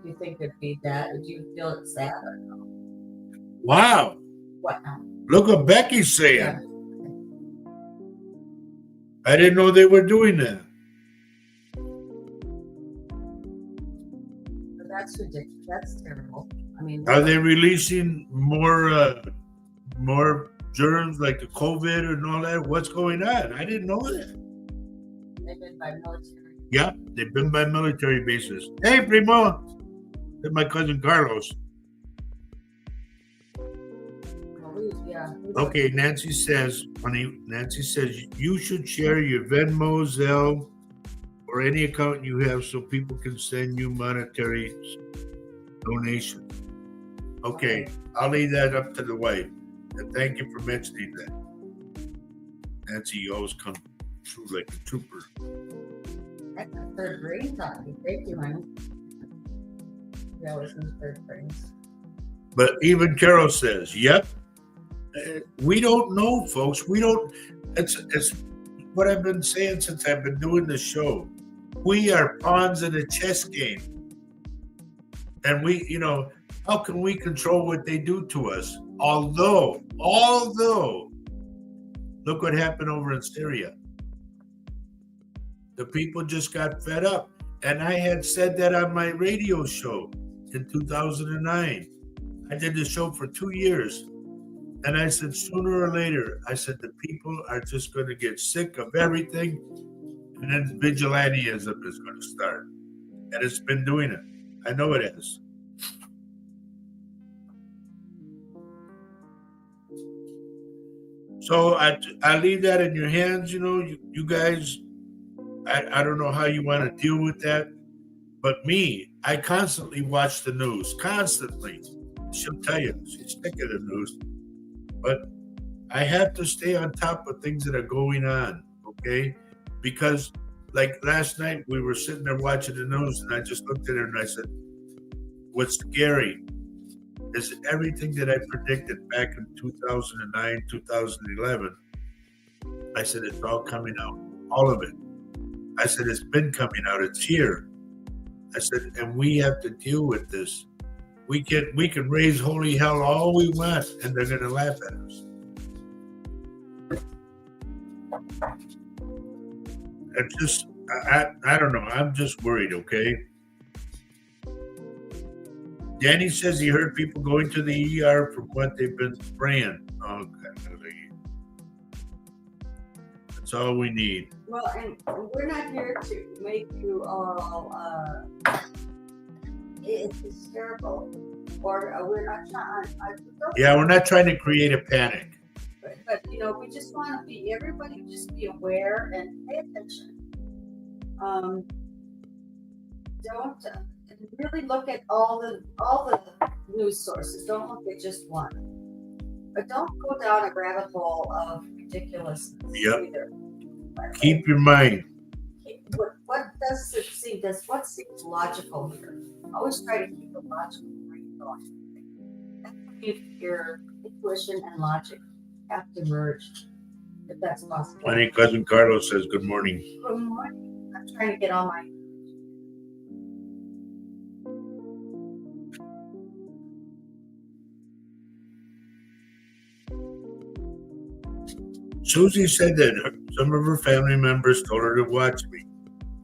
Do you think it'd be that? Would you feel it's that or no? Wow. What now? Look what Becky's saying. Yeah. I didn't know they were doing that. But that's ridiculous. That's terrible. I mean, are they releasing more germs like the COVID and all that? What's going on? I didn't know that. They've been by military. Yeah, they've been by military bases. Hey, Primo. That's my cousin Carlos. Yeah. Okay, Nancy says, you should share your Venmo, Zelle, or any account you have so people can send you monetary donations. Okay, I'll leave that up to the wife. And thank you for mentioning that. Nancy, you always come through like a trooper. That's a third grade thought. Thank you, honey. We always need third grades. But even Carol says, yep. We don't know, folks. We don't. It's what I've been saying since I've been doing the show. We are pawns in a chess game. And how can we control what they do to us? Although, look what happened over in Syria. The people just got fed up. And I had said that on my radio show in 2009. I did the show for 2 years. And I said, sooner or later, the people are just going to get sick of everything. And then vigilantism is going to start. And it's been doing it. I know it has. So I leave that in your hands. You guys, I don't know how you want to deal with that. But me, I constantly watch the news. Constantly. She'll tell you, she's sick of the news. But I have to stay on top of things that are going on, okay? Because like last night, we were sitting there watching the news, and I just looked at her and I said, what's scary is everything that I predicted back in 2009, 2011. I said, it's all coming out, all of it. I said, it's been coming out, it's here. I said, and we have to deal with this. We can raise holy hell all we want, and they're going to laugh at us. I don't know. I'm just worried, okay? Danny says he heard people going to the ER from what they've been spraying. Oh, golly. That's all we need. Well, and we're not here to make you all it's hysterical, or we're not trying. Yeah, we're not trying to create a panic. But we just want to everybody just be aware and pay attention. Don't really look at all the news sources. Don't look at just one. But don't go down a rabbit hole of ridiculousness either. Keep your mind. What seems logical here? Always try to keep the logical brain going. That's when your intuition and logic have to merge, if that's possible. My cousin Carlos says good morning. Good morning. I'm trying to get all my. Susie said that some of her family members told her to watch me.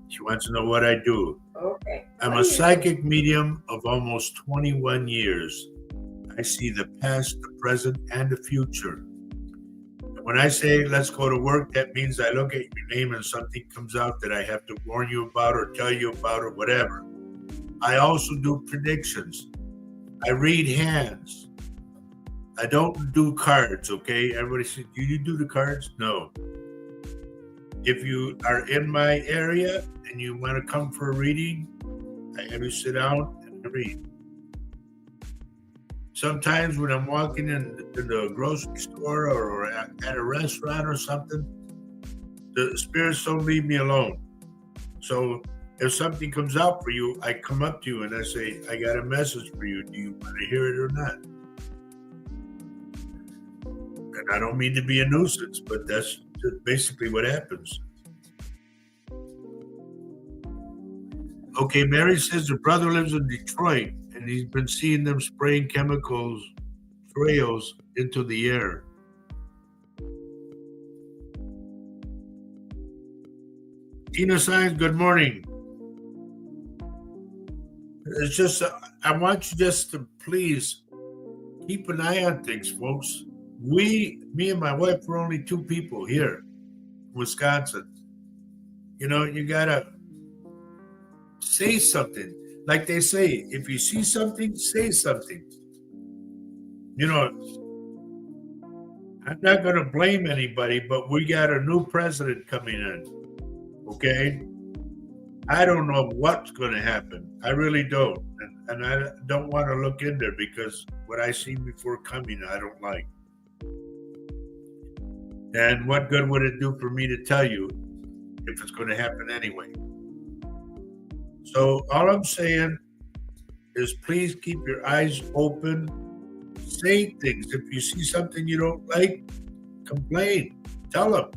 She wants to know what I do. Okay. I'm a psychic medium of almost 21 years. I see the past, the present, and the future. When I say let's go to work, that means I look at your name and something comes out that I have to warn you about or tell you about or whatever. I also do predictions. I read hands. I don't do cards, okay? Everybody says, do you do the cards? No. If you are in my area and you want to come for a reading, I have you sit down and read. Sometimes when I'm walking in the grocery store or at a restaurant or something, the spirits don't leave me alone. So if something comes out for you, I come up to you and I say, I got a message for you. Do you want to hear it or not? And I don't mean to be a nuisance, but that's basically what happens. Okay, Mary says her brother lives in Detroit and he's been seeing them spraying chemicals, trails into the air. Tina Signs, good morning. It's just, I want you just to please keep an eye on things, folks. Me and my wife were only two people here in Wisconsin. You gotta say something. Like they say, if you see something, say something. I'm not gonna blame anybody, but we got a new president coming in. Okay? I don't know what's gonna happen. I really don't. And I don't want to look in there because what I seen before coming, I don't like. And what good would it do for me to tell you if it's going to happen anyway? So all I'm saying is please keep your eyes open. Say things. If you see something you don't like, complain. Tell them.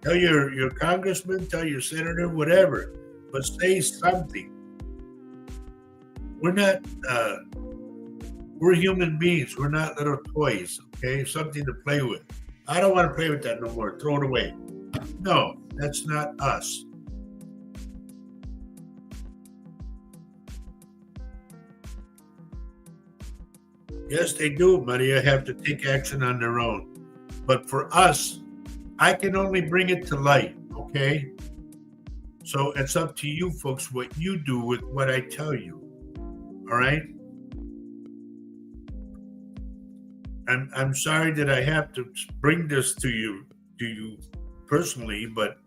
Tell your congressman, tell your senator, whatever. But say something. We're not, we're human beings. We're not little toys, okay? Something to play with. I don't want to play with that no more. Throw it away. No, that's not us. Yes, they do, Maria, have to take action on their own. But for us, I can only bring it to light, okay? So it's up to you folks what you do with what I tell you. All right? I'm sorry that I have to bring this to you personally, but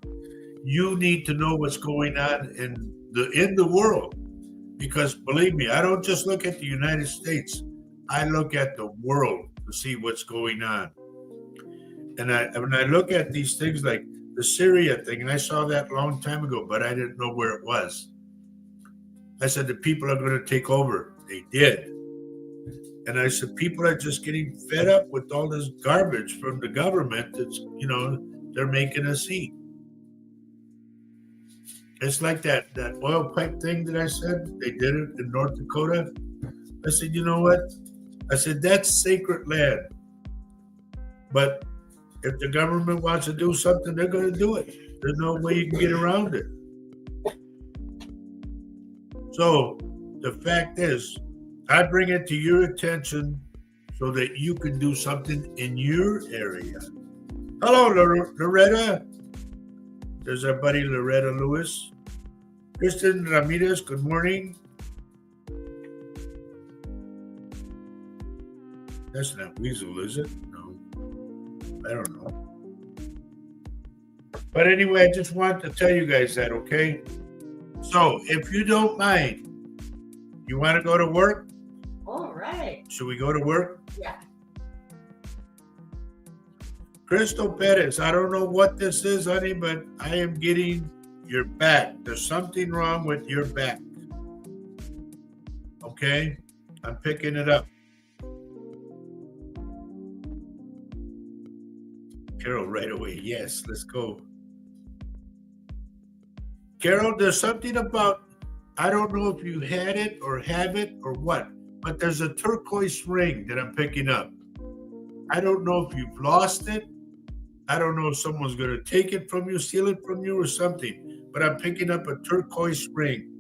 you need to know what's going on in the world. Because believe me, I don't just look at the United States. I look at the world to see what's going on. And when I look at these things like the Syria thing, and I saw that a long time ago, but I didn't know where it was. I said, the people are going to take over. They did. And I said, people are just getting fed up with all this garbage from the government that's, they're making us eat. It's like that oil pipe thing that I said, they did it in North Dakota. I said, you know what? I said, that's sacred land. But if the government wants to do something, they're going to do it. There's no way you can get around it. So the fact is, I bring it to your attention so that you can do something in your area. Hello, Loretta. There's our buddy Loretta Lewis. Kristen Ramirez, good morning. That's not Weasel, is it? No. I don't know. But anyway, I just want to tell you guys that, okay? So, if you don't mind, you want to go to work? All right. Should we go to work? Yeah. Crystal Perez, I don't know what this is, honey, but I am getting your back. There's something wrong with your back. Okay? I'm picking it up. Carol, right away. Yes, let's go. Carol, there's something about, I don't know if you had it or have it or what, but there's a turquoise ring that I'm picking up. I don't know if you've lost it. I don't know if someone's going to take it from you, steal it from you or something, but I'm picking up a turquoise ring.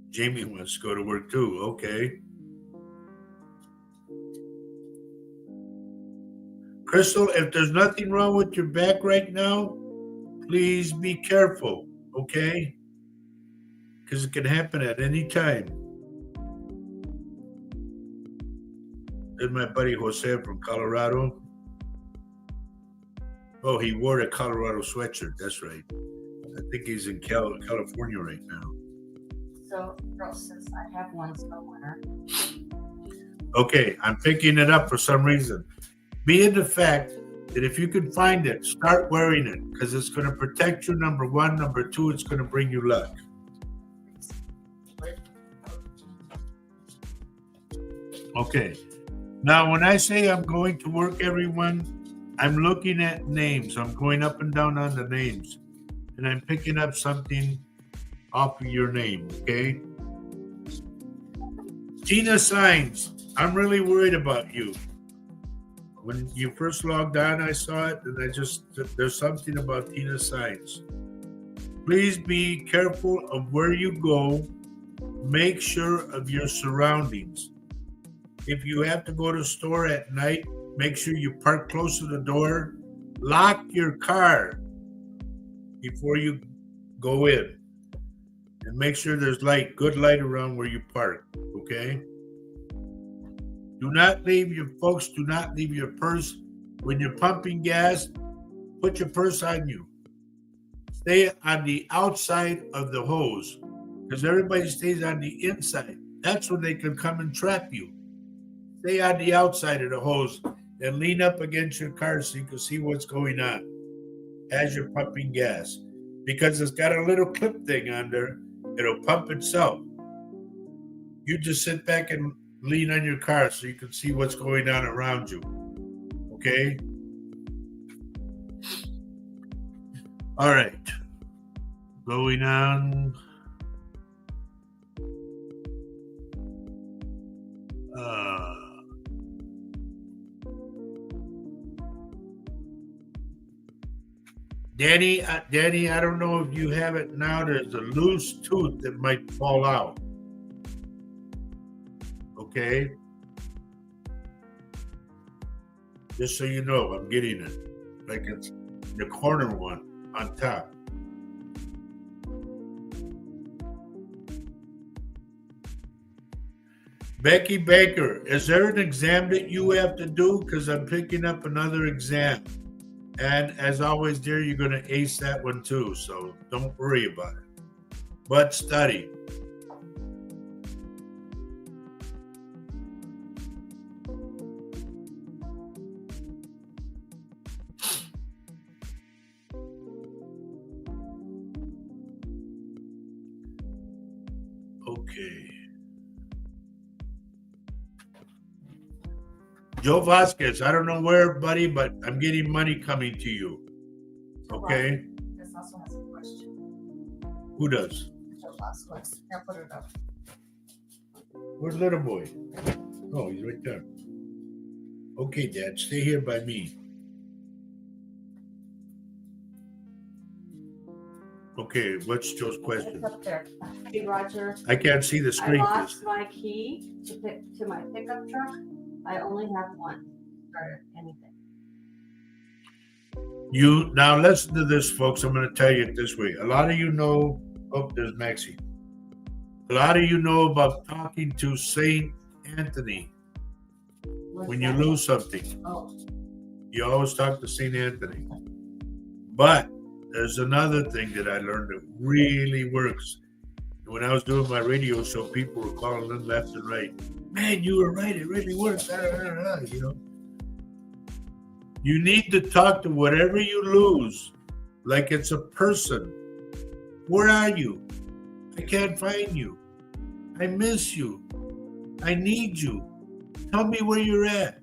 Jamie wants to go to work too. Okay. Crystal, if there's nothing wrong with your back right now, please be careful, okay? Because it can happen at any time. There's my buddy Jose from Colorado. Oh, he wore a Colorado sweatshirt. That's right. I think he's in California right now. So, girl says I have one somewhere. Okay, I'm picking it up for some reason. Being the fact that if you can find it, start wearing it because it's going to protect you, number one. Number two, it's going to bring you luck. Okay. Now, when I say I'm going to work, everyone, I'm looking at names. I'm going up and down on the names. And I'm picking up something off of your name, okay? Tina Signs, I'm really worried about you. When you first logged on, I saw it, and there's something about Tina Signs. Please be careful of where you go. Make sure of your surroundings. If you have to go to the store at night, make sure you park close to the door. Lock your car before you go in. And make sure there's light, good light around where you park, okay? Do not leave your purse. When you're pumping gas, put your purse on you. Stay on the outside of the hose because everybody stays on the inside. That's when they can come and trap you. stay on the outside of the hose and lean up against your car so you can see what's going on as you're pumping gas. Because it's got a little clip thing on there, it'll pump itself. You just sit back and lean on your car so you can see what's going on around you. Okay? All right. Going on. Danny, I don't know if you have it now. There's a loose tooth that might fall out. Okay? Just so you know, I'm getting it. Like it's the corner one on top. Becky Baker, is there an exam that you have to do? Because I'm picking up another exam. And as always, dear, you're going to ace that one too. So don't worry about it. But study. Okay. Joe Vasquez, I don't know where, buddy, but I'm getting money coming to you. Okay? This also has a question. Who does? Joe Vasquez. I'll put it up. Where's little boy? Oh, he's right there. Okay, Dad, stay here by me. Okay, what's Joe's question? It's up there. Hey, Roger. I can't see the I screen. lost my key to my pickup truck. I only have one. Or anything. You now listen to this, folks. I'm going to tell you it this way. A lot of you know. Oh, there's Maxie. A lot of you know about talking to Saint Anthony when you lose something. Oh. You always talk to Saint Anthony. But there's another thing that I learned that really works. When I was doing my radio show, people were calling in left and right. Man, you were right. It really works. You know. You need to talk to whatever you lose like it's a person. Where are you? I can't find you. I miss you. I need you. Tell me where you're at.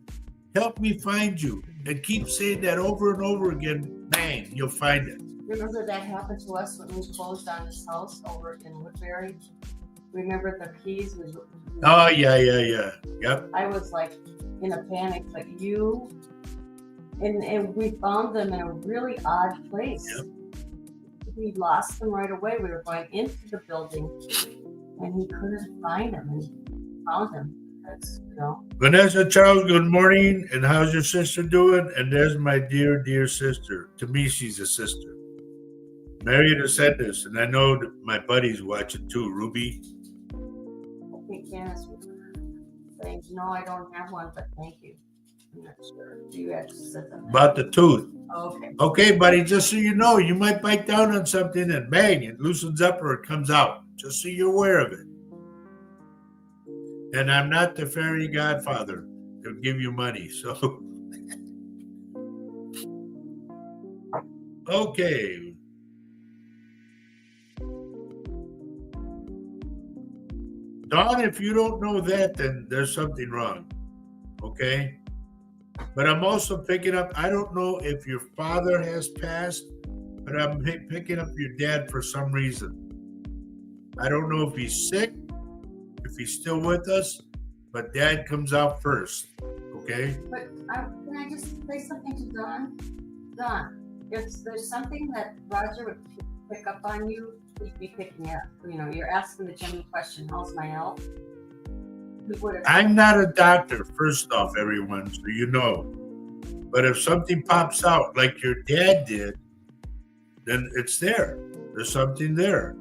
Help me find you. And keep saying that over and over again. Bang, you'll find it. Remember that happened to us when we closed on this house over in Woodbury? Remember the keys? Oh, yeah. Yep. I was like in a panic, but you, and we found them in a really odd place. Yep. We lost them right away. We were going into the building and he couldn't find them and found them. That's, you know. Vanessa Charles, good morning. And how's your sister doing? And there's my dear, dear sister. To me, she's a sister. Marietta said this, and I know that my buddy's watching too, Ruby. I think Janice was saying, no, I don't have one, but thank you. I'm not sure. You actually said that. About the tooth. Oh, okay. Okay, buddy, just so you know, you might bite down on something and bang, it loosens up or it comes out. Just so you're aware of it. And I'm not the fairy godfather to give you money, so. Okay. Don, if you don't know that, then there's something wrong. Okay? But I'm also picking up, I don't know if your father has passed, but I'm picking up your dad for some reason. I don't know if he's sick, if he's still with us, but dad comes out first. Okay? But can I just say something to Don? Don, if there's something that Roger would pick up on you, he'd be picking up. You know, you're asking the genuine question, how's my health? I'm not a doctor, first off, everyone, so you know. But if something pops out like your dad did, then it's there. There's something there.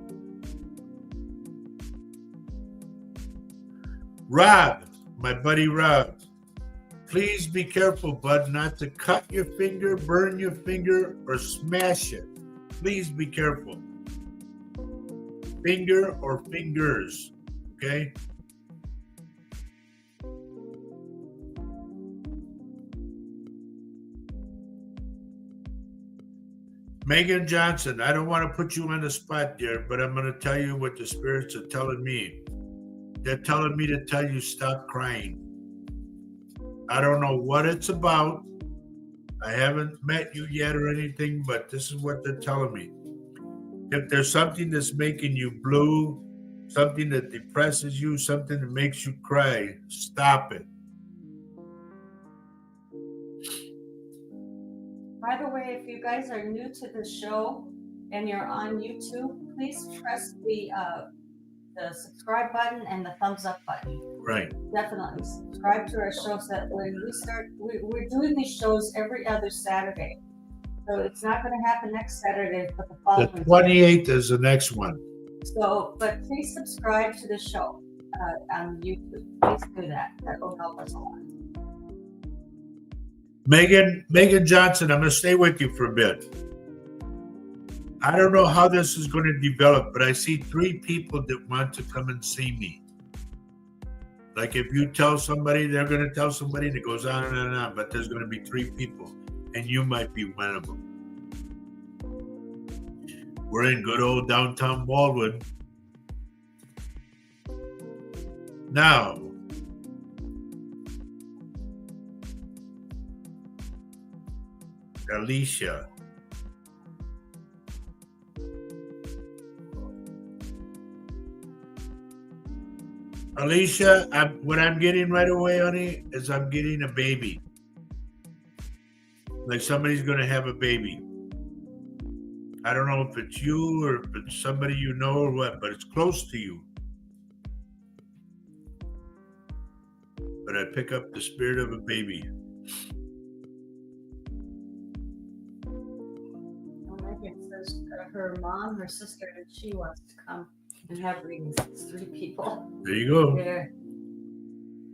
Rob, my buddy Rob, please be careful, bud, not to cut your finger, burn your finger, or smash it. Please be careful. Finger or fingers, okay? Megan Johnson, I don't want to put you on the spot, dear, but I'm going to tell you what the spirits are telling me. They're telling me to tell you stop crying. I don't know what it's about. I haven't met you yet or anything, but this is what they're telling me. If there's something that's making you blue, something that depresses you, something that makes you cry, stop it. By the way, if you guys are new to the show and you're on YouTube, please press the subscribe button and the thumbs up button. Right. Definitely subscribe to our show so that when we start, we're doing these shows every other Saturday. So it's not going to happen next Saturday, but the following. The 28th is the next one. So, but please subscribe to the show on YouTube. Please do that. That will help us a lot. Megan Johnson, I'm going to stay with you for a bit. I don't know how this is going to develop, but I see 3 people that want to come and see me. Like if you tell somebody, they're going to tell somebody, and it goes on and on and on, but there's going to be 3 people, and you might be one of them. We're in good old downtown Baldwin. Now, Alicia. Alicia, what I'm getting right away, honey, is I'm getting a baby. Like somebody's going to have a baby. I don't know if it's you or if it's somebody you know or what, but it's close to you. But I pick up the spirit of a baby. Megan says her mom, her sister, and she wants to come and have readings. It's 3 people. There you go. Yeah.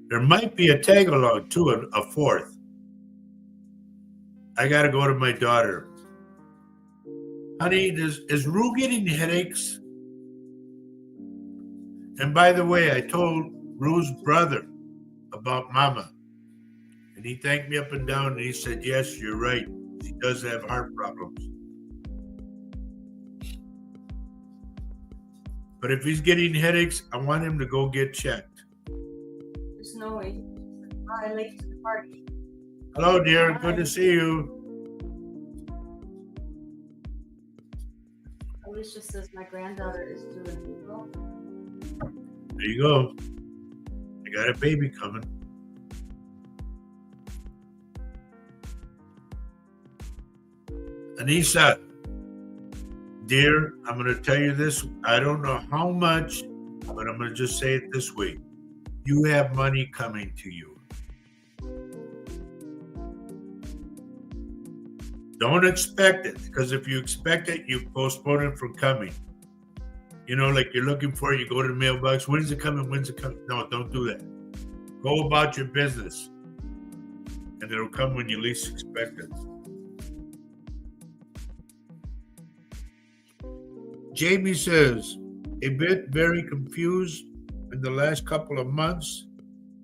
There might be a tag along too, a 4th. I got to go to my daughter. Honey, is Rue getting headaches? And by the way, I told Rue's brother about Mama. And he thanked me up and down and he said, yes, you're right. She does have heart problems. But if he's getting headaches, I want him to go get checked. There's no way. I'm late to the party. Hello, dear. Hi. Good to see you. Alicia says my granddaughter is doing well. There you go. I got a baby coming. Anissa, dear, I'm going to tell you this. I don't know how much, but I'm going to just say it this way. You have money coming to you. Don't expect it, because if you expect it, you postpone it from coming. You know, like you're looking for it, you go to the mailbox. When's it coming? When's it coming? No, don't do that. Go about your business, and it'll come when you least expect it. Jamie says, a bit very confused in the last couple of months.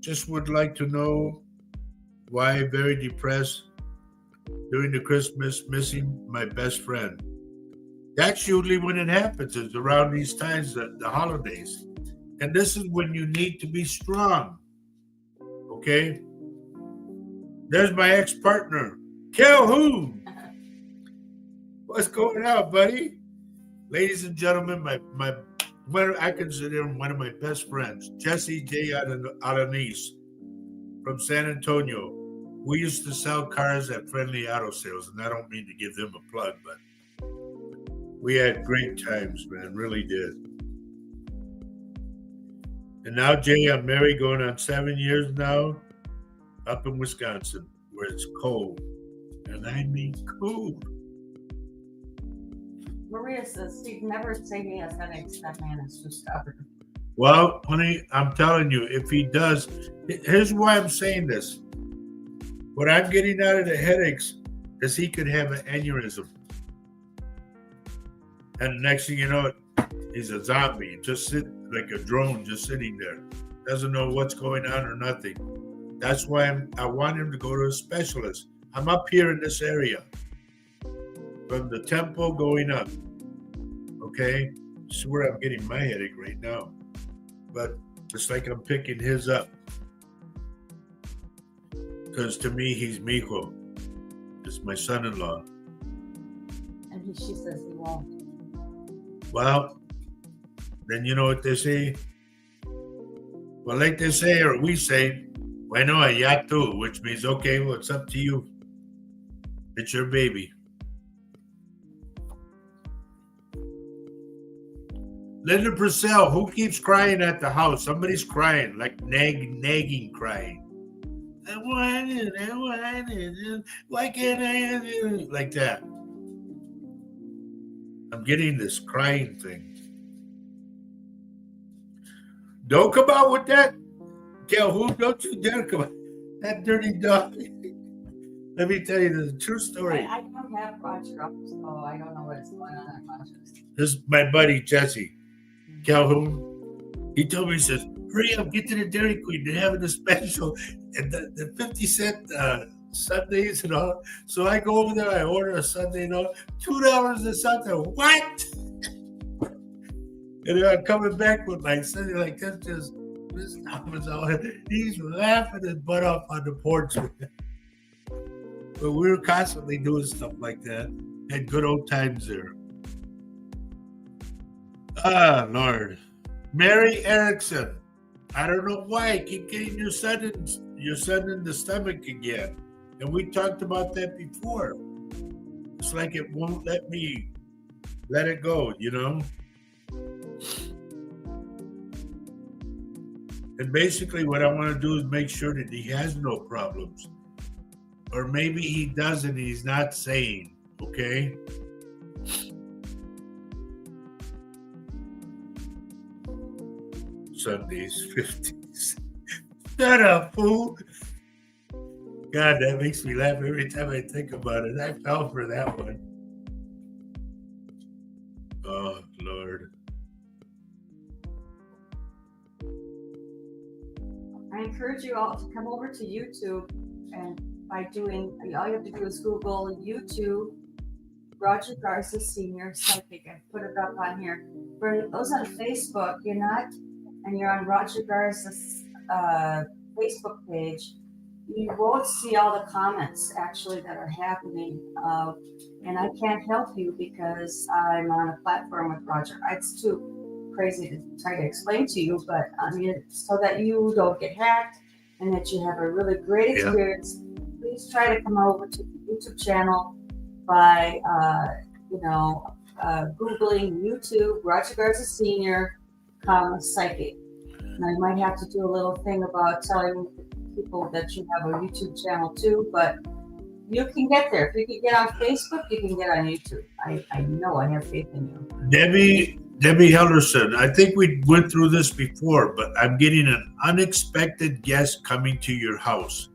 Just would like to know why very depressed during the Christmas, missing my best friend. That's usually when it happens, is around these times, the holidays. And this is when you need to be strong. Okay? There's my ex-partner, Calhoun. What's going on, buddy? Ladies and gentlemen, I consider him one of my best friends, Jesse J. Alanis from San Antonio. We used to sell cars at Friendly Auto Sales, and I don't mean to give them a plug, but we had great times, man, really did. And now, Jay, I'm married going on 7 years now, up in Wisconsin, where it's cold. And I mean cold. Maria says she'd never say he has headaches. That man is too stubborn. Well, honey, I'm telling you, if he does, here's why I'm saying this. What I'm getting out of the headaches is he could have an aneurysm. And the next thing you know, he's a zombie, just sitting like a drone, just sitting there. Doesn't know what's going on or nothing. That's why I want him to go to a specialist. I'm up here in this area. from the temple going up. Okay? This is where I'm getting my headache right now. But it's like I'm picking his up. Because to me, he's mijo. It's my son-in-law. And she says he won't. Well, then you know what they say? Well, like they say, or we say, bueno, allá tú, which means, okay, well, it's up to you. It's your baby. Linda Purcell, who keeps crying at the house? Somebody's crying, like nagging crying. I want it. Why can't I have it? Like that. I'm getting this crying thing. Don't come out with that. Calhoun, don't you dare come out. That dirty dog. Let me tell you the true story. I don't have Roger up, so I don't know what's going on at Roger's. This is my buddy Jesse Calhoun. He told me, he says, hurry up, get to the Dairy Queen. They're having a special. And the 50-cent sundaes and all. So I go over there, I order a sundae and all. $2 a sundae. What? And then I'm coming back with my sundae like this, just this Thomas out. He's laughing his butt off on the porch. But we were constantly doing stuff like that. Had good old times there. Ah, Lord. Mary Erickson. I don't know why I keep getting your son in the stomach again. And we talked about that before. It's like it won't let me let it go, you know? And basically what I want to do is make sure that he has no problems. Or maybe he does and he's not saying, okay? Sundays, 50s. Shut up, fool. God, that makes me laugh every time I think about it. I fell for that one. Oh, Lord. I encourage you all to come over to YouTube, and by doing, all you have to do is Google YouTube Roger Garza Sr. Psychic. I put it up on here. For those on Facebook, you're not, and you're on Roger Garza's Facebook page, you won't see all the comments actually that are happening. And I can't help you because I'm on a platform with Roger. It's too crazy to try to explain to you, but I mean, so that you don't get hacked and that you have a really great experience, please try to come over to the YouTube channel by, Googling YouTube Roger Garza Sr. Psychic. Now you might have to do a little thing about telling people that you have a YouTube channel too, but you can get there. If you can get on Facebook, you can get on YouTube. I know, I have faith in you. Debbie Hellerson, I think we went through this before, but I'm getting an unexpected guest coming to your house.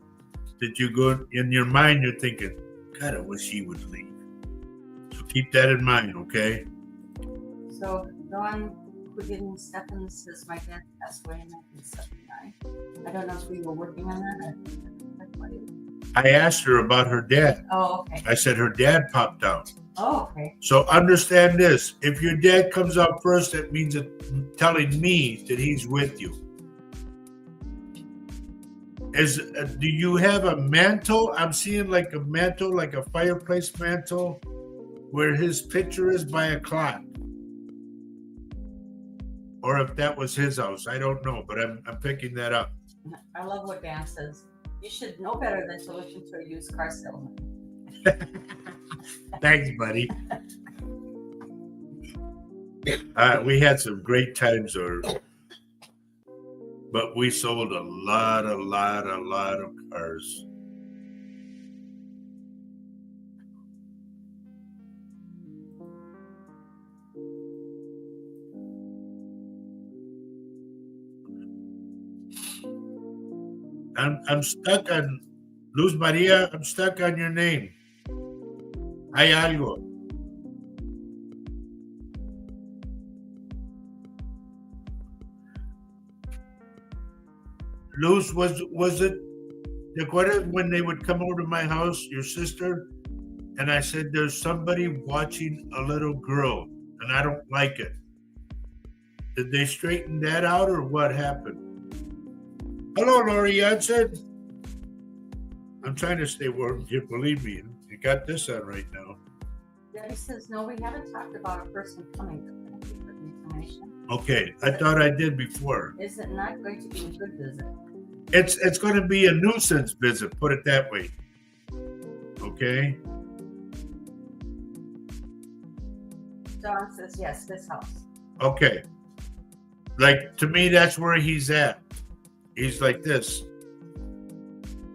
That you go in your mind, you're thinking, God, I wish he would leave. So keep that in mind, okay? So Dawn Quiggin Stephens says my dad passed away in 1979. I don't know if we were working on that. I asked her about her dad. Oh, okay. I said her dad popped out. Oh, okay. So understand this. If your dad comes out first, that means telling me that he's with you. Do you have a mantle? I'm seeing like a mantle, like a fireplace mantle, where his picture is by a clock. Or if that was his house, I don't know, but I'm picking that up. I love what Dan says. You should know better than to listen to a used car salesman. Thanks, buddy. We had some great times, but we sold a lot of cars. I'm stuck on Luz Maria. I'm stuck on your name. Hay algo. Luz, was it? ¿Te acuerdas when they would come over to my house, your sister, And I said, there's somebody watching a little girl, and I don't like it. Did they straighten that out, or what happened? Hello, Lori Jansen. I'm trying to stay warm here. Believe me, you got this on right now. Debbie says, no, we haven't talked about a person coming. Thank you for the information. Okay, I thought I did before. Is it not going to be a good visit? It's going to be a nuisance visit, put it that way. Okay? Dawn says, yes, this house. Okay. Like, to me, that's where he's at. He's like this,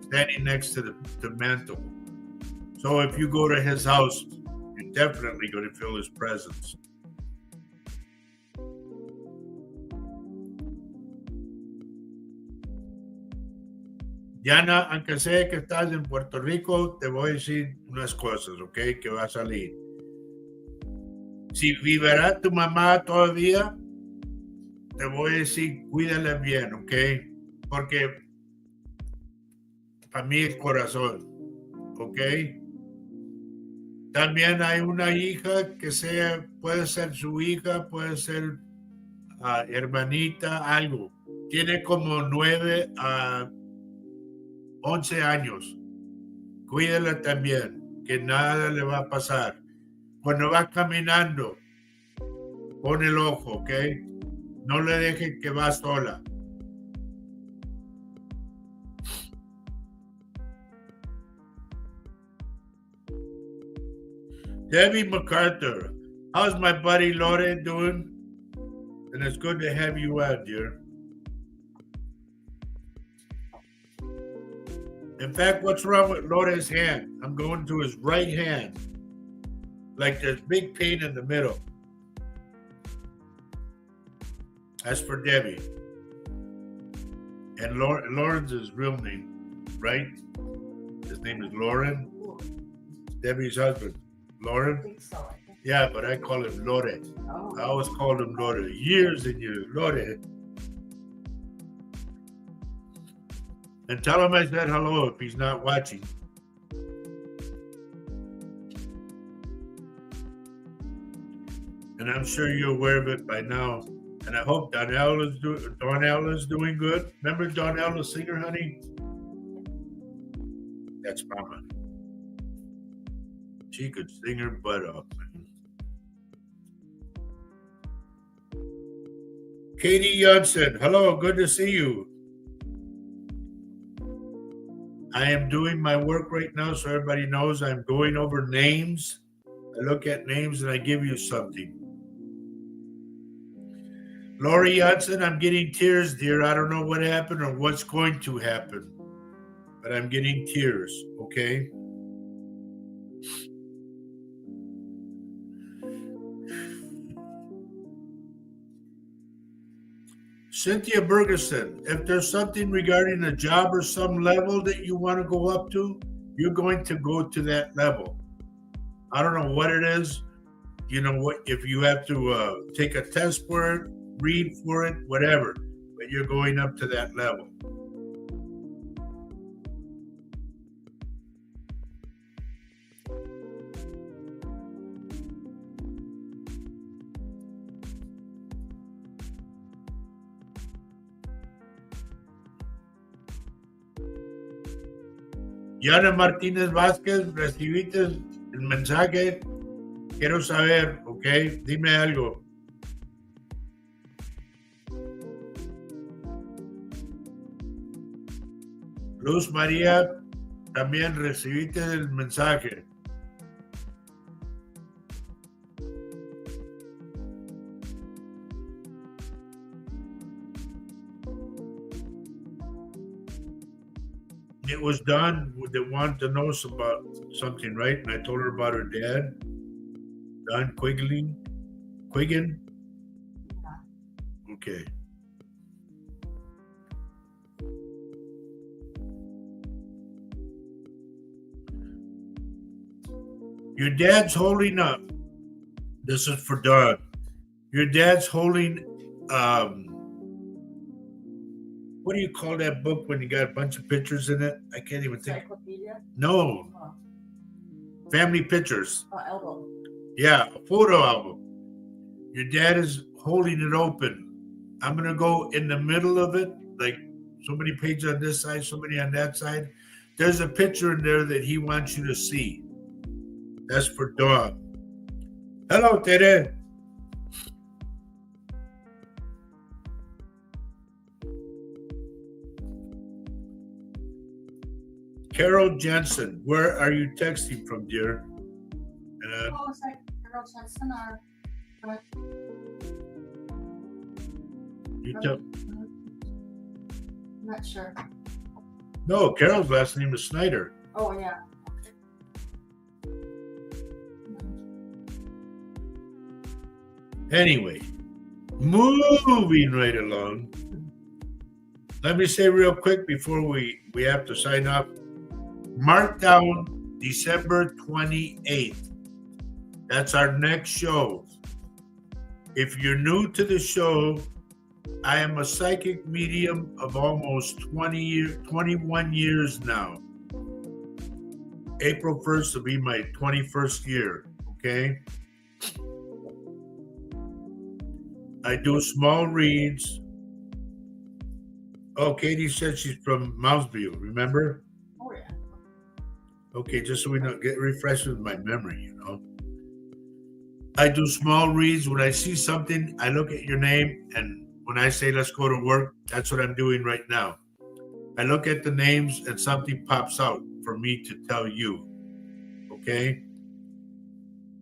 standing next to the mantle. So if you go to his house, you're definitely going to feel his presence. Diana, aunque sé que estás en Puerto Rico, te voy a decir unas cosas, ¿ok? Que va a salir. Si vivirá tu mamá todavía, te voy a decir, cuídala bien, ¿ok? Porque para mí es corazón, ¿ok? También hay una hija que puede ser su hija, puede ser hermanita, algo. Tiene como 9 a 11 años. Cuídala también, que nada le va a pasar. Cuando va caminando, pon el ojo, ¿ok? No le dejen que va sola. Debbie MacArthur, how's my buddy Lore doing? And it's good to have you out, dear. In fact, what's wrong with Lore's hand? I'm going to his right hand. Like there's big pain in the middle. That's for Debbie. And Lauren's his real name, right? His name is Lauren. Debbie's husband. Lauren? I think so. Yeah, but I call him Lore. Oh. I always called him Lore. Years and years. Lore. And tell him I said hello if he's not watching. And I'm sure you're aware of it by now. And I hope Donnell is doing good. Remember Donnell, the singer, honey? That's Mama. She could sing her butt off, man. Katie Johnson, hello, good to see you. I am doing my work right now, so everybody knows I'm going over names. I look at names and I give you something. Lori Hudson, I'm getting tears, dear. I don't know what happened or what's going to happen, but I'm getting tears, okay? Cynthia Bergeson, if there's something regarding a job or some level that you want to go up to, you're going to go to that level. I don't know what it is. You know what? If you have to take a test for it, read for it, whatever, but you're going up to that level. Yana Martínez Vázquez, recibiste el mensaje. Quiero saber, ¿ok? Dime algo. Luz María, también recibiste el mensaje. It was Dawn that wanted to know about something, right? And I told her about her dad, Don Quiggin. Okay. Your dad's holding up. This is for Dawn. Your dad's holding what do you call that book when you got a bunch of pictures in it? I can't even think. Encyclopedia? No. Oh. family pictures. Elbow. Yeah, a photo album. Your dad is holding it open. I'm gonna go in the middle of it, like so many pages on this side, so many on that side. There's a picture in there that he wants you to see. That's for Dawn. Hello, Tere. Carol Jensen, where are you texting from, dear? Is that Carol Jensen or what? You tell. I'm not sure. No, Carol's last name is Snyder. Oh, yeah. Anyway, moving right along. Let me say real quick before we have to sign off. Mark down December 28th. That's our next show. If you're new to the show, I am a psychic medium of almost 21 years now. April 1st will be my 21st year, okay? I do small reads. Oh, Katie said she's from Mounds View, remember? Oh, yeah. Okay, just so we don't get refreshed with my memory, you know. I do small reads. When I see something, I look at your name, and when I say let's go to work, that's what I'm doing right now. I look at the names and something pops out for me to tell you, okay?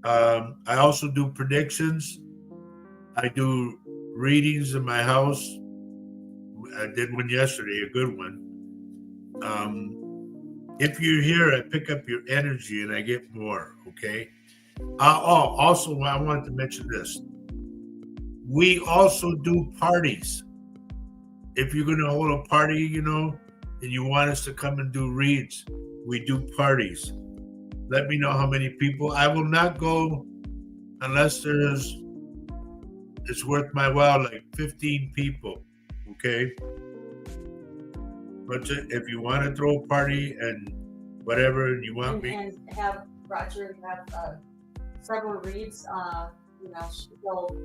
I also do predictions. I do readings in my house. I did one yesterday, a good one. If you're here, I pick up your energy and I get more, okay? Also, I wanted to mention this. We also do parties. If you're going to hold a party, you know, and you want us to come and do reads, we do parties. Let me know how many people. I will not go unless it's worth my while, like 15 people, okay? But if you want to throw a party and whatever, and you want me... And have Roger have several reads, it'll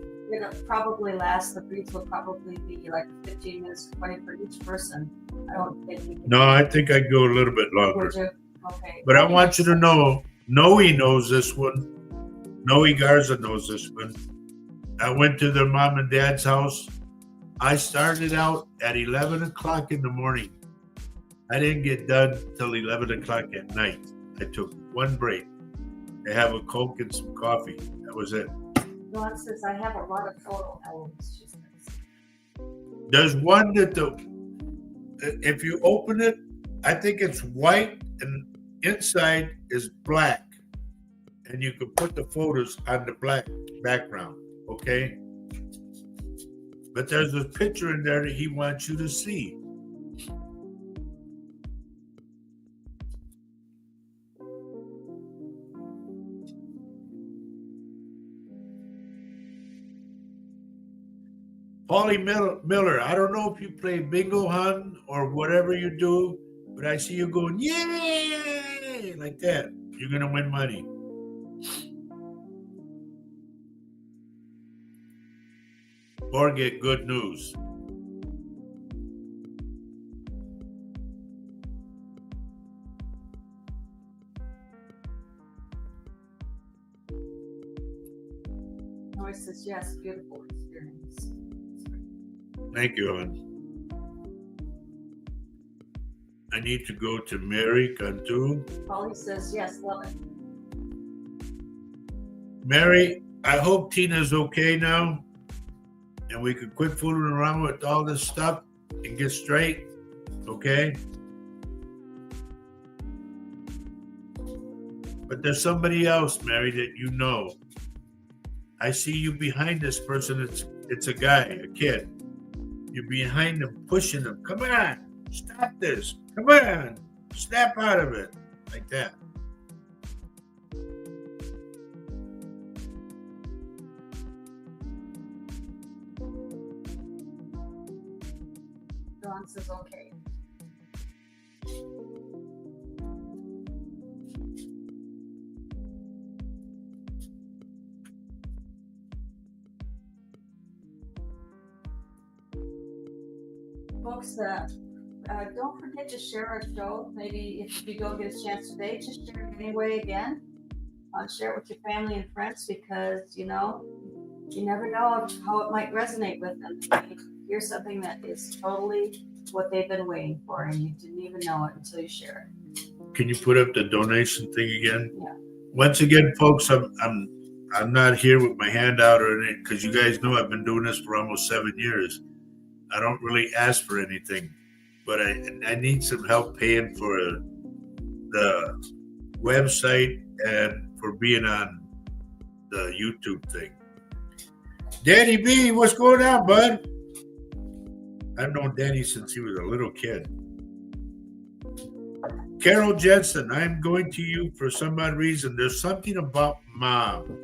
probably last, the reads will probably be like 15 minutes to 20 for each person. I don't think we can... No, I think I'd go a little bit longer. Would you? Okay. But I want you to know, Noe knows this one. Noe Garza knows this one. I went to their mom and dad's house. I started out at 11 o'clock in the morning. I didn't get done till 11 o'clock at night. I took one break. I have a Coke and some coffee. That was it. Dawn says, I have a lot of photo albums. She says. There's one that if you open it, I think it's white and inside is black. And you can put the photos on the black background, okay? But there's a picture in there that he wants you to see. Paulie Miller, I don't know if you play bingo, hon, or whatever you do, but I see you going, yay, like that. You're going to win money. Or get good news. Noise says, yes, beautiful experience. Thank you, hon. I need to go to Mary Cantu. Polly says, yes, love it. Mary, I hope Tina's okay now. And we could quit fooling around with all this stuff and get straight, okay? But there's somebody else, Mary, that you know. I see you behind this person. It's a guy, a kid. You're behind them, pushing them. Come on, stop this. Come on, snap out of it. Like that. Dawn says, okay. folks, don't forget to share our show. Maybe if you don't get a chance today, just share it anyway again. Share it with your family and friends because, you never know how it might resonate with them. You hear something that is totally what they've been waiting for and you didn't even know it until you share it. Can you put up the donation thing again? Yeah. Once again, folks, I'm not here with my hand out or anything because you guys know I've been doing this for almost 7 years. I don't really ask for anything, but I need some help paying for the website and for being on the YouTube thing. Danny B, what's going on, bud? I've known Danny since he was a little kid. Carol Jensen, I'm going to you for some odd reason. There's something about Mom.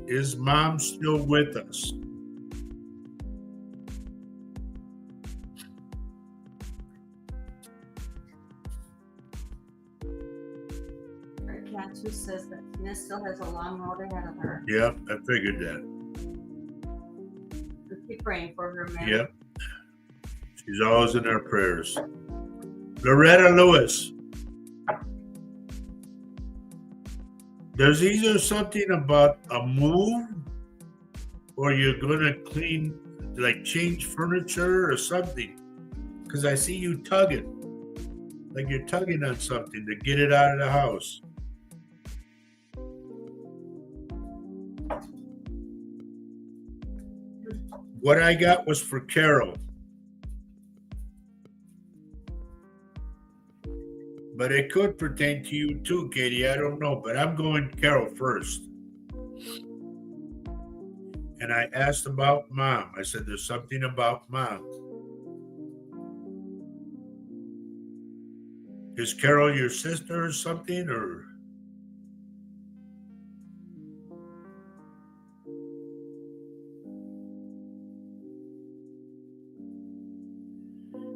Is Mom still with us? Cat 2 says that Tina still has a long road ahead of her. Yep, I figured that. We keep praying for her, man. Yep. She's always in our prayers. Loretta Lewis. There's either something about a move or you're going to clean, like change furniture or something. Because I see you tugging. Like you're tugging on something to get it out of the house. What I got was for Carol. But it could pertain to you too, Katie. I don't know. But I'm going Carol first. And I asked about Mom. I said, there's something about Mom. Is Carol your sister or something? Or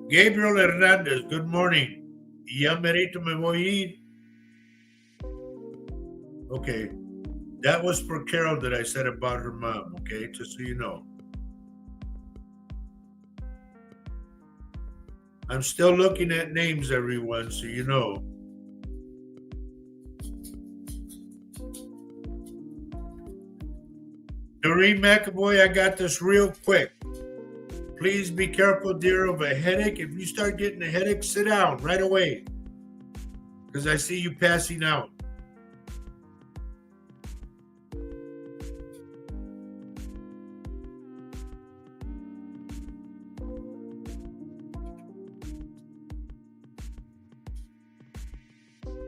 Gabriel Hernandez, good morning. Ya merito me voy a ir. Okay. That was for Carol that I said about her mom, okay? Just so you know. I'm still looking at names, everyone, so you know. Doreen McAvoy, I got this real quick. Please be careful, dear, of a headache. If you start getting a headache, sit down right away. Because I see you passing out.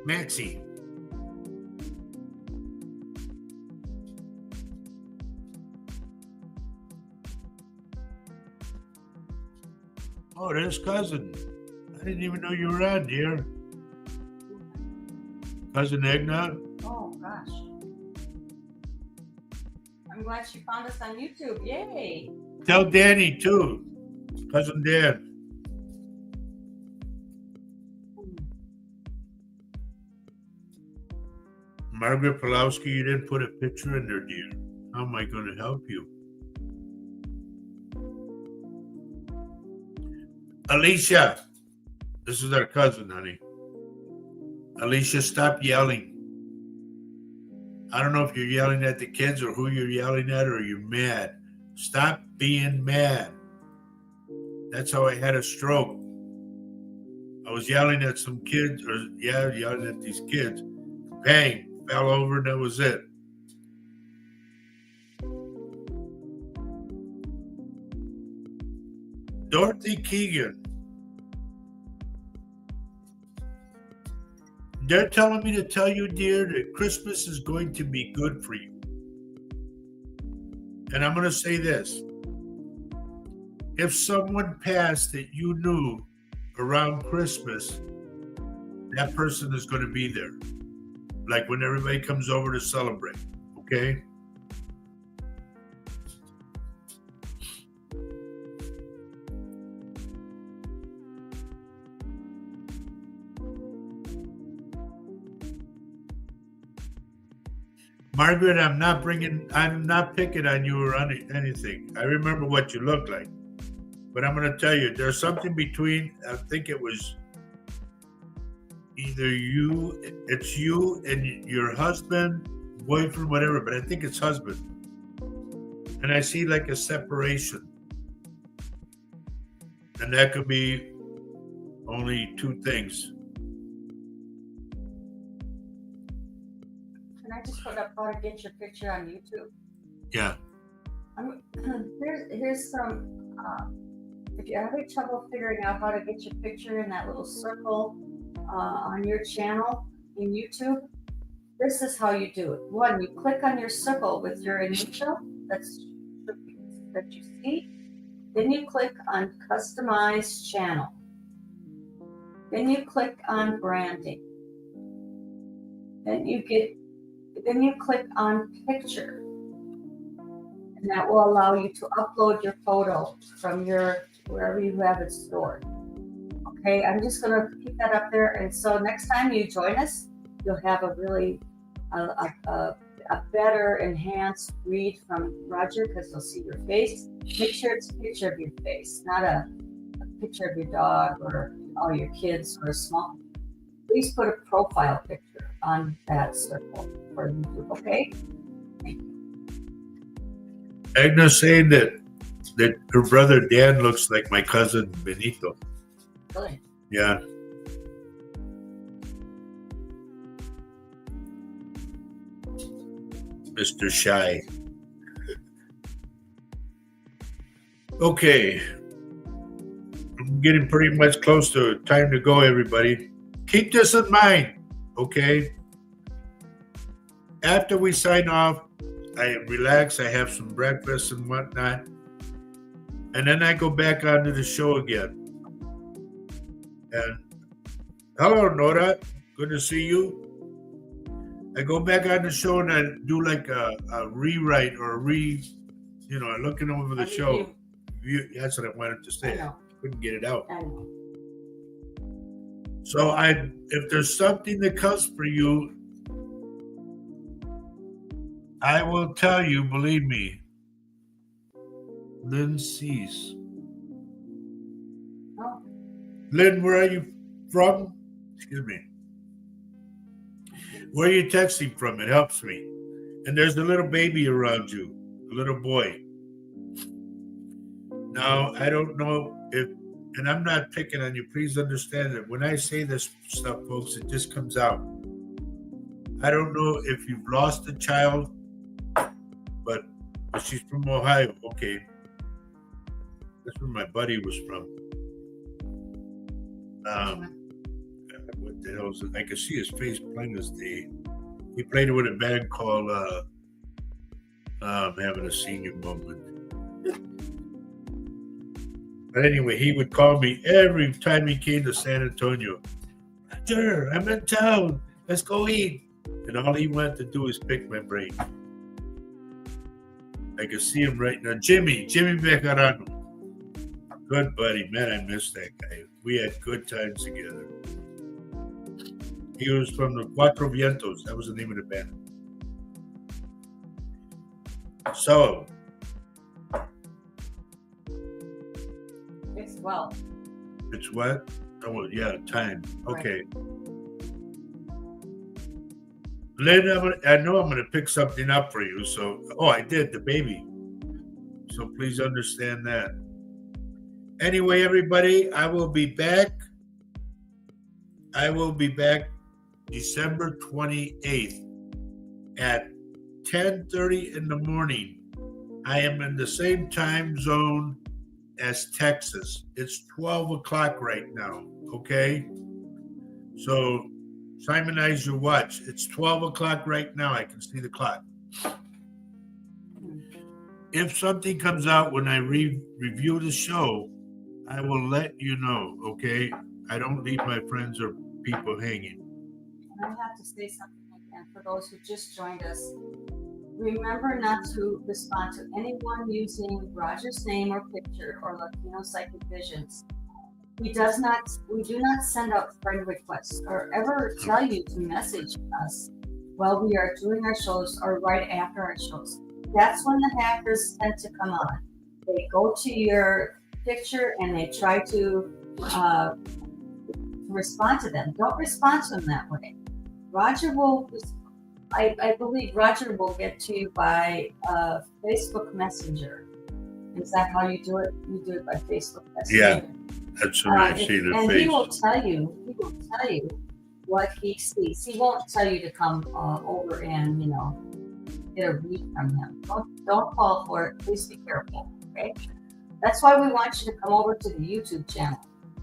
Maxie. Oh, there's cousin. I didn't even know you were on, dear. Cousin Eggnog? Oh, gosh. I'm glad she found us on YouTube. Yay. Tell Danny, too. Cousin Dan. Margaret Pulowski, you didn't put a picture in there, dear. How am I going to help you? Alicia, this is our cousin, honey. Alicia, stop yelling. I don't know if you're yelling at the kids or who you're yelling at or you're mad. Stop being mad. That's how I had a stroke. I was yelling at some kids, yelling at these kids. Bang, fell over and that was it. Dorothy Keegan. They're telling me to tell you, dear, that Christmas is going to be good for you. And I'm going to say this. If someone passed that you knew around Christmas, that person is going to be there. Like when everybody comes over to celebrate, okay? Margaret, I'm not picking on you or anything. I remember what you look like. But I'm going to tell you, there's something between, I think it was either it's you and your husband, boyfriend, whatever, but I think it's husband. And I see like a separation. And that could be only two things. Can I just put up how to get your picture on YouTube? Yeah. Here's some. If you're having trouble figuring out how to get your picture in that little circle on your channel in YouTube, this is how you do it. One, you click on your circle with your initial that you see. Then you click on Customize Channel. Then you click on Branding. Then you click on Picture. And that will allow you to upload your photo from wherever you have it stored. Okay, I'm just going to keep that up there. And so next time you join us, you'll have a really a better enhanced read from Roger, because they'll see your face. Make sure it's a picture of your face, not a picture of your dog or all your kids or a small. Please put a profile picture on that circle for YouTube, okay? Agnes saying that her brother Dan looks like my cousin Benito. Really? Yeah. Mr. Shy. Okay. I'm getting pretty much close to time to go, everybody. Keep this in mind, okay? After we sign off, I relax, I have some breakfast and whatnot, and then I go back onto the show again. And hello, Nora, good to see you. I go back on the show and I do like a rewrite or looking over the show. That's what I wanted to say. I couldn't get it out. I know. So if there's something that comes for you, I will tell you, believe me. Lynn sees. Oh. Lynn, where are you from? Excuse me. Where are you texting from? It helps me. And there's a little baby around you, a little boy. Now, I don't know and I'm not picking on you. Please understand that when I say this stuff, folks, it just comes out. I don't know if you've lost a child, but she's from Ohio. Okay. That's where my buddy was from. What the hell is it? I can see his face plain as day. He played with a band called I'm having a senior moment. But anyway, he would call me every time he came to San Antonio. Roger, I'm in town. Let's go eat. And all he wanted to do is pick my brain. I can see him right now. Jimmy Bejarano. Good buddy. Man, I miss that guy. We had good times together. He was from the Cuatro Vientos. That was the name of the band. So. It's 12. It's what? Oh, yeah, time. Okay. Right. Lynn, I know I'm going to pick something up for you. So, I did, the baby. So please understand that. Anyway, everybody, I will be back. December 28th at 10:30 in the morning. I am in the same time zone as Texas. It's 12 o'clock right now, okay? So Simonize your watch. It's 12 o'clock right now. I can see the clock. If something comes out when I review the show, I will let you know, okay? I don't leave my friends or people hanging. I have to say something again for those who just joined us. Remember not to respond to anyone using Roger's name or picture or Latino Psychic Visions. We do not send out friend requests or ever tell you to message us while we are doing our shows or right after our shows. That's when the hackers tend to come on. They go to your picture and they try to respond to them. Don't respond to them that way. Roger will, I believe Roger will get to you by Facebook Messenger. Is that how you do it? You do it by Facebook Messenger. Yeah, that's when I see the and face. he will tell you what he sees. He won't tell you to come over and get a read from him. Don't fall for it. Please be careful. Okay. That's why we want you to come over to the YouTube channel,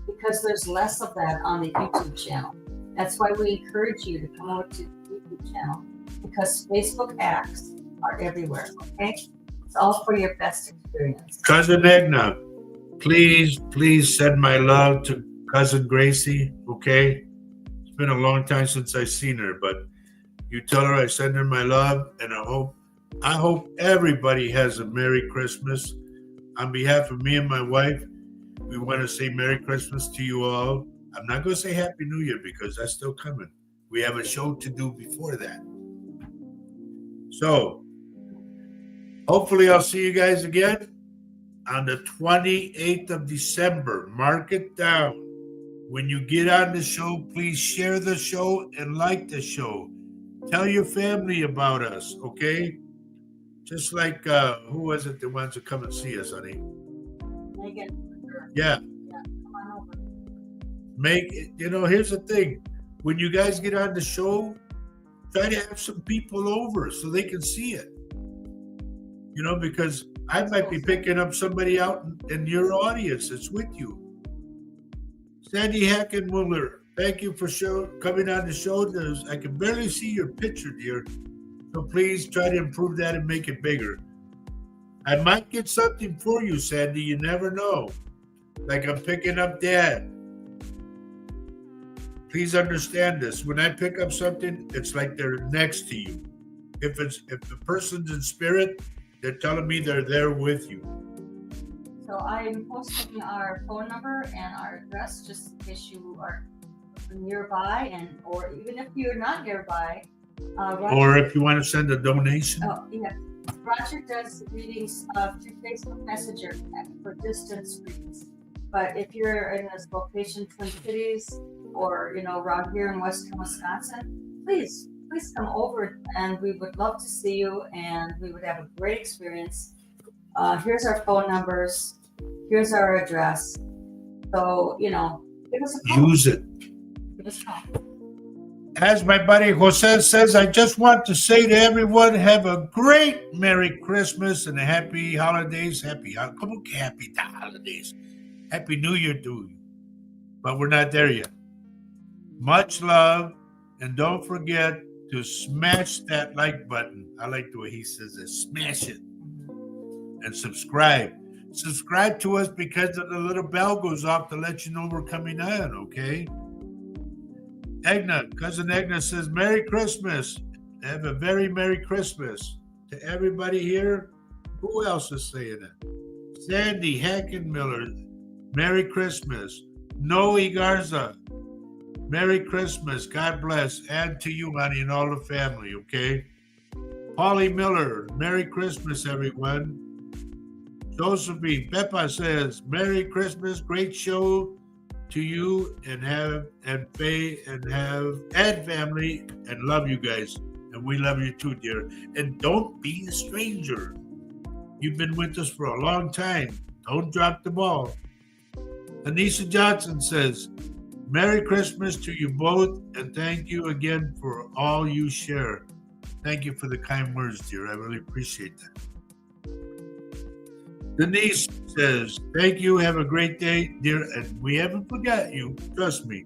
because there's less of that on the YouTube channel. That's why we encourage you to come over to the YouTube channel, because Facebook hacks are everywhere. Okay. It's all for your best experience. Cousin Edna, please send my love to Cousin Gracie, okay? It's been a long time since I've seen her, but you tell her I send her my love, and I hope everybody has a Merry Christmas. On behalf of me and my wife, we want to say Merry Christmas to you all. I'm not going to say Happy New Year because that's still coming. We have a show to do before that. So, hopefully I'll see you guys again on the 28th of December. Mark it down. When you get on the show, please share the show and like the show. Tell your family about us, okay? Just like, who was it that wants to come and see us, honey? Megan. Yeah. Come on Make over. here's the thing. When you guys get on the show, try to have some people over so they can see it. Because I might be picking up somebody out in your audience that's with you. Sandy Hackenmuller, thank you for coming on the show. I can barely see your picture, dear. So please try to improve that and make it bigger. I might get something for you, Sandy. You never know. Like I'm picking up Dad. Please understand this. When I pick up something, it's like they're next to you. If the person's in spirit, they're telling me they're there with you. So I'm posting our phone number and our address just in case you are nearby, or even if you're not nearby. Or if you want to send a donation. Oh, yeah. Roger does readings through Facebook Messenger for distance readings. But if you're in this location, Twin Cities, or around here in Western Wisconsin, please come over, and we would love to see you, and we would have a great experience. Here's our phone numbers. Here's our address. So give us a call. Use it. Give us a call. As my buddy Jose says, I just want to say to everyone, have a great Merry Christmas and a happy holidays. Happy holidays. Happy New Year to you. But we're not there yet. Much love. And don't forget to smash that like button. I like the way he says it. Smash it. And subscribe. Subscribe to us because the little bell goes off to let you know we're coming on, okay? Cousin Egna says, Merry Christmas. Have a very Merry Christmas to everybody here. Who else is saying it? Sandy Hackenmiller, Merry Christmas. Noe Garza, Merry Christmas. God bless. And to you, honey, and all the family, okay? Polly Miller, Merry Christmas, everyone. Josephine Peppa says, Merry Christmas. Great show to you, and Faye and family, and love you guys. And we love you too, dear. And don't be a stranger. You've been with us for a long time. Don't drop the ball. Anisha Johnson says, Merry Christmas to you both, and thank you again for all you share. Thank you for the kind words, dear. I really appreciate that. Denise says, thank you. Have a great day, dear. And we haven't forgot you. Trust me.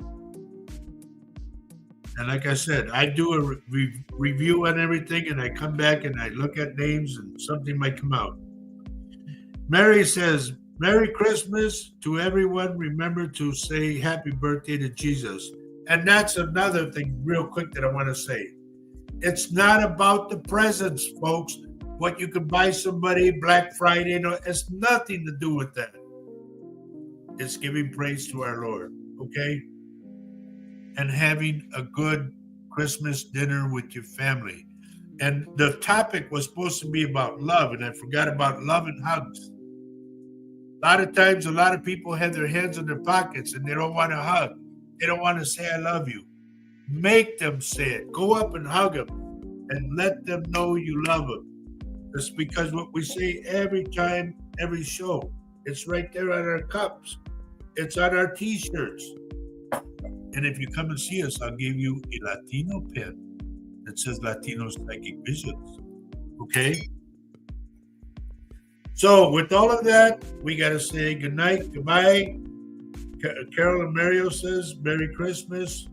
And like I said, I do a review on everything, and I come back and I look at names, and something might come out. Mary says, Merry Christmas to everyone. Remember to say happy birthday to Jesus. And that's another thing real quick that I want to say. It's not about the presents, folks. What you can buy somebody Black Friday, it's nothing to do with that. It's giving praise to our Lord, okay? And having a good Christmas dinner with your family. And the topic was supposed to be about love, and I forgot about love and hugs. A lot of times, a lot of people have their hands in their pockets and they don't want to hug. They don't want to say, I love you. Make them say it. Go up and hug them and let them know you love them. That's because what we say every time, every show, it's right there on our cups. It's on our t-shirts. And if you come and see us, I'll give you a Latino pin that says Latino Psychic Visions. Okay? So with all of that, we got to say good night, goodbye. Carolyn Mario says Merry Christmas.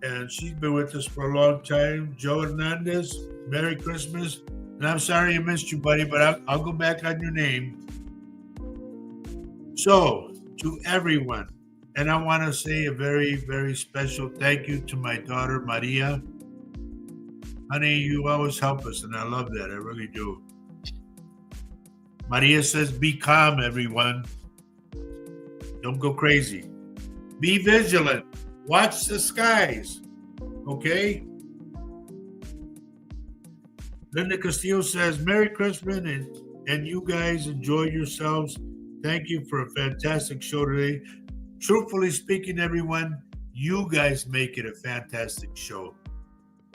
And she's been with us for a long time. Joe Hernandez, Merry Christmas. And I'm sorry I missed you, buddy, but I'll go back on your name. So, to everyone, and I want to say a very, very special thank you to my daughter, Maria. Honey, you always help us, and I love that. I really do. Maria says, be calm, everyone. Don't go crazy. Be vigilant. Watch the skies. Okay? Linda Castillo says, Merry Christmas, and you guys enjoy yourselves. Thank you for a fantastic show today. Truthfully speaking, everyone, you guys make it a fantastic show.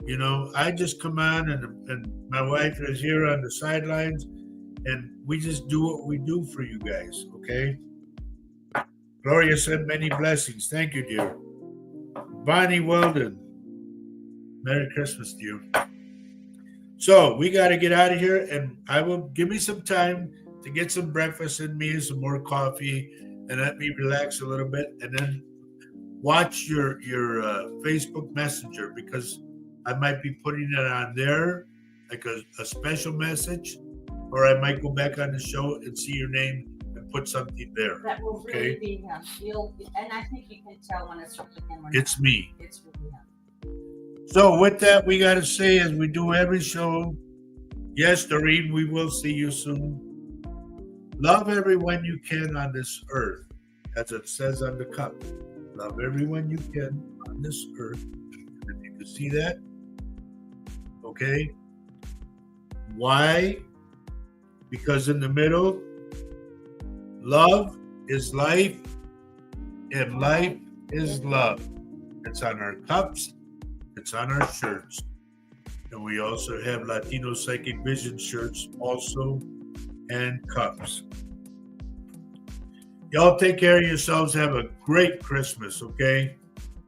You know, I just come on and my wife is here on the sidelines, and we just do what we do for you guys, okay? Gloria said many blessings. Thank you, dear. Bonnie Weldon, Merry Christmas to you. So we got to get out of here, and I will give me some time to get some breakfast in me, some more coffee, and let me relax a little bit, and then watch your Facebook Messenger, because I might be putting it on there, like a special message, or I might go back on the show and see your name and put something there. That will really be him. And I think you can tell when it's really him or It's not. me. It's really him. So with that, we got to say, as we do every show, yes, Doreen, we will see you soon. Love everyone you can on this earth, as it says on the cup. Love everyone you can on this earth. If you can see that, okay? Why? Because in the middle, love is life, and life is love. It's on our cups, it's on our shirts. And we also have Latino Psychic Vision shirts also, and cups. Y'all take care of yourselves. Have a great Christmas, okay?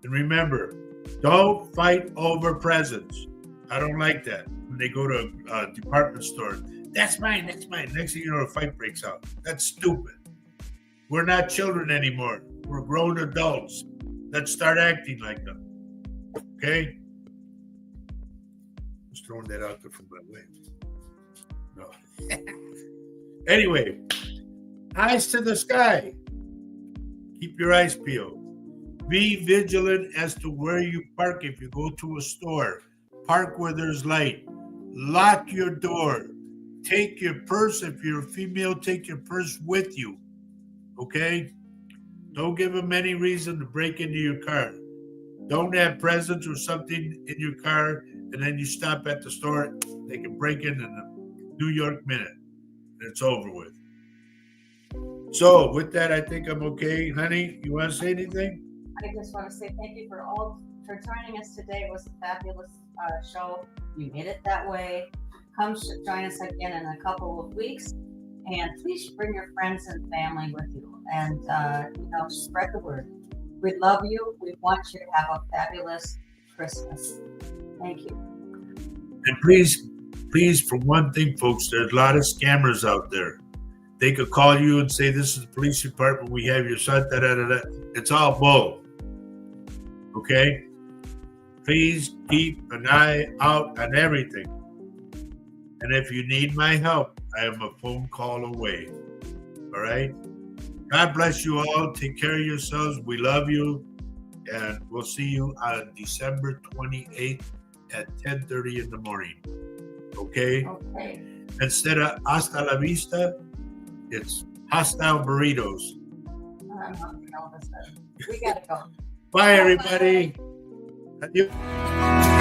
And remember, don't fight over presents. I don't like that. When they go to a department store, that's mine, that's mine. Next thing you know, a fight breaks out. That's stupid. We're not children anymore. We're grown adults. Let's start acting like them. Okay? Just throwing that out there from my way. No. Anyway, eyes to the sky. Keep your eyes peeled. Be vigilant as to where you park if you go to a store. Park where there's light. Lock your door. Take your purse. If you're a female, take your purse with you. Okay? Don't give them any reason to break into your car. Don't have presents or something in your car, and then you stop at the store. They can break in a New York minute. And it's over with. So with that, I think I'm okay. Honey, you want to say anything? I just want to say thank you for joining us today. It was a fabulous show. You made it that way. Come join us again in a couple of weeks, and please bring your friends and family with you, and spread the word. We love you. We want you to have a fabulous Christmas. Thank you. And please, for one thing, folks, there's a lot of scammers out there. They could call you and say, this is the police department. We have your son. Da, da, da, da. It's all bull. Okay? Please keep an eye out on everything. And if you need my help, I am a phone call away. All right? God bless you all. Take care of yourselves. We love you. And we'll see you on December 28th at 10:30 in the morning. Okay? Okay. Instead of hasta la vista, it's hostile burritos. We gotta go. Bye, everybody. Adios.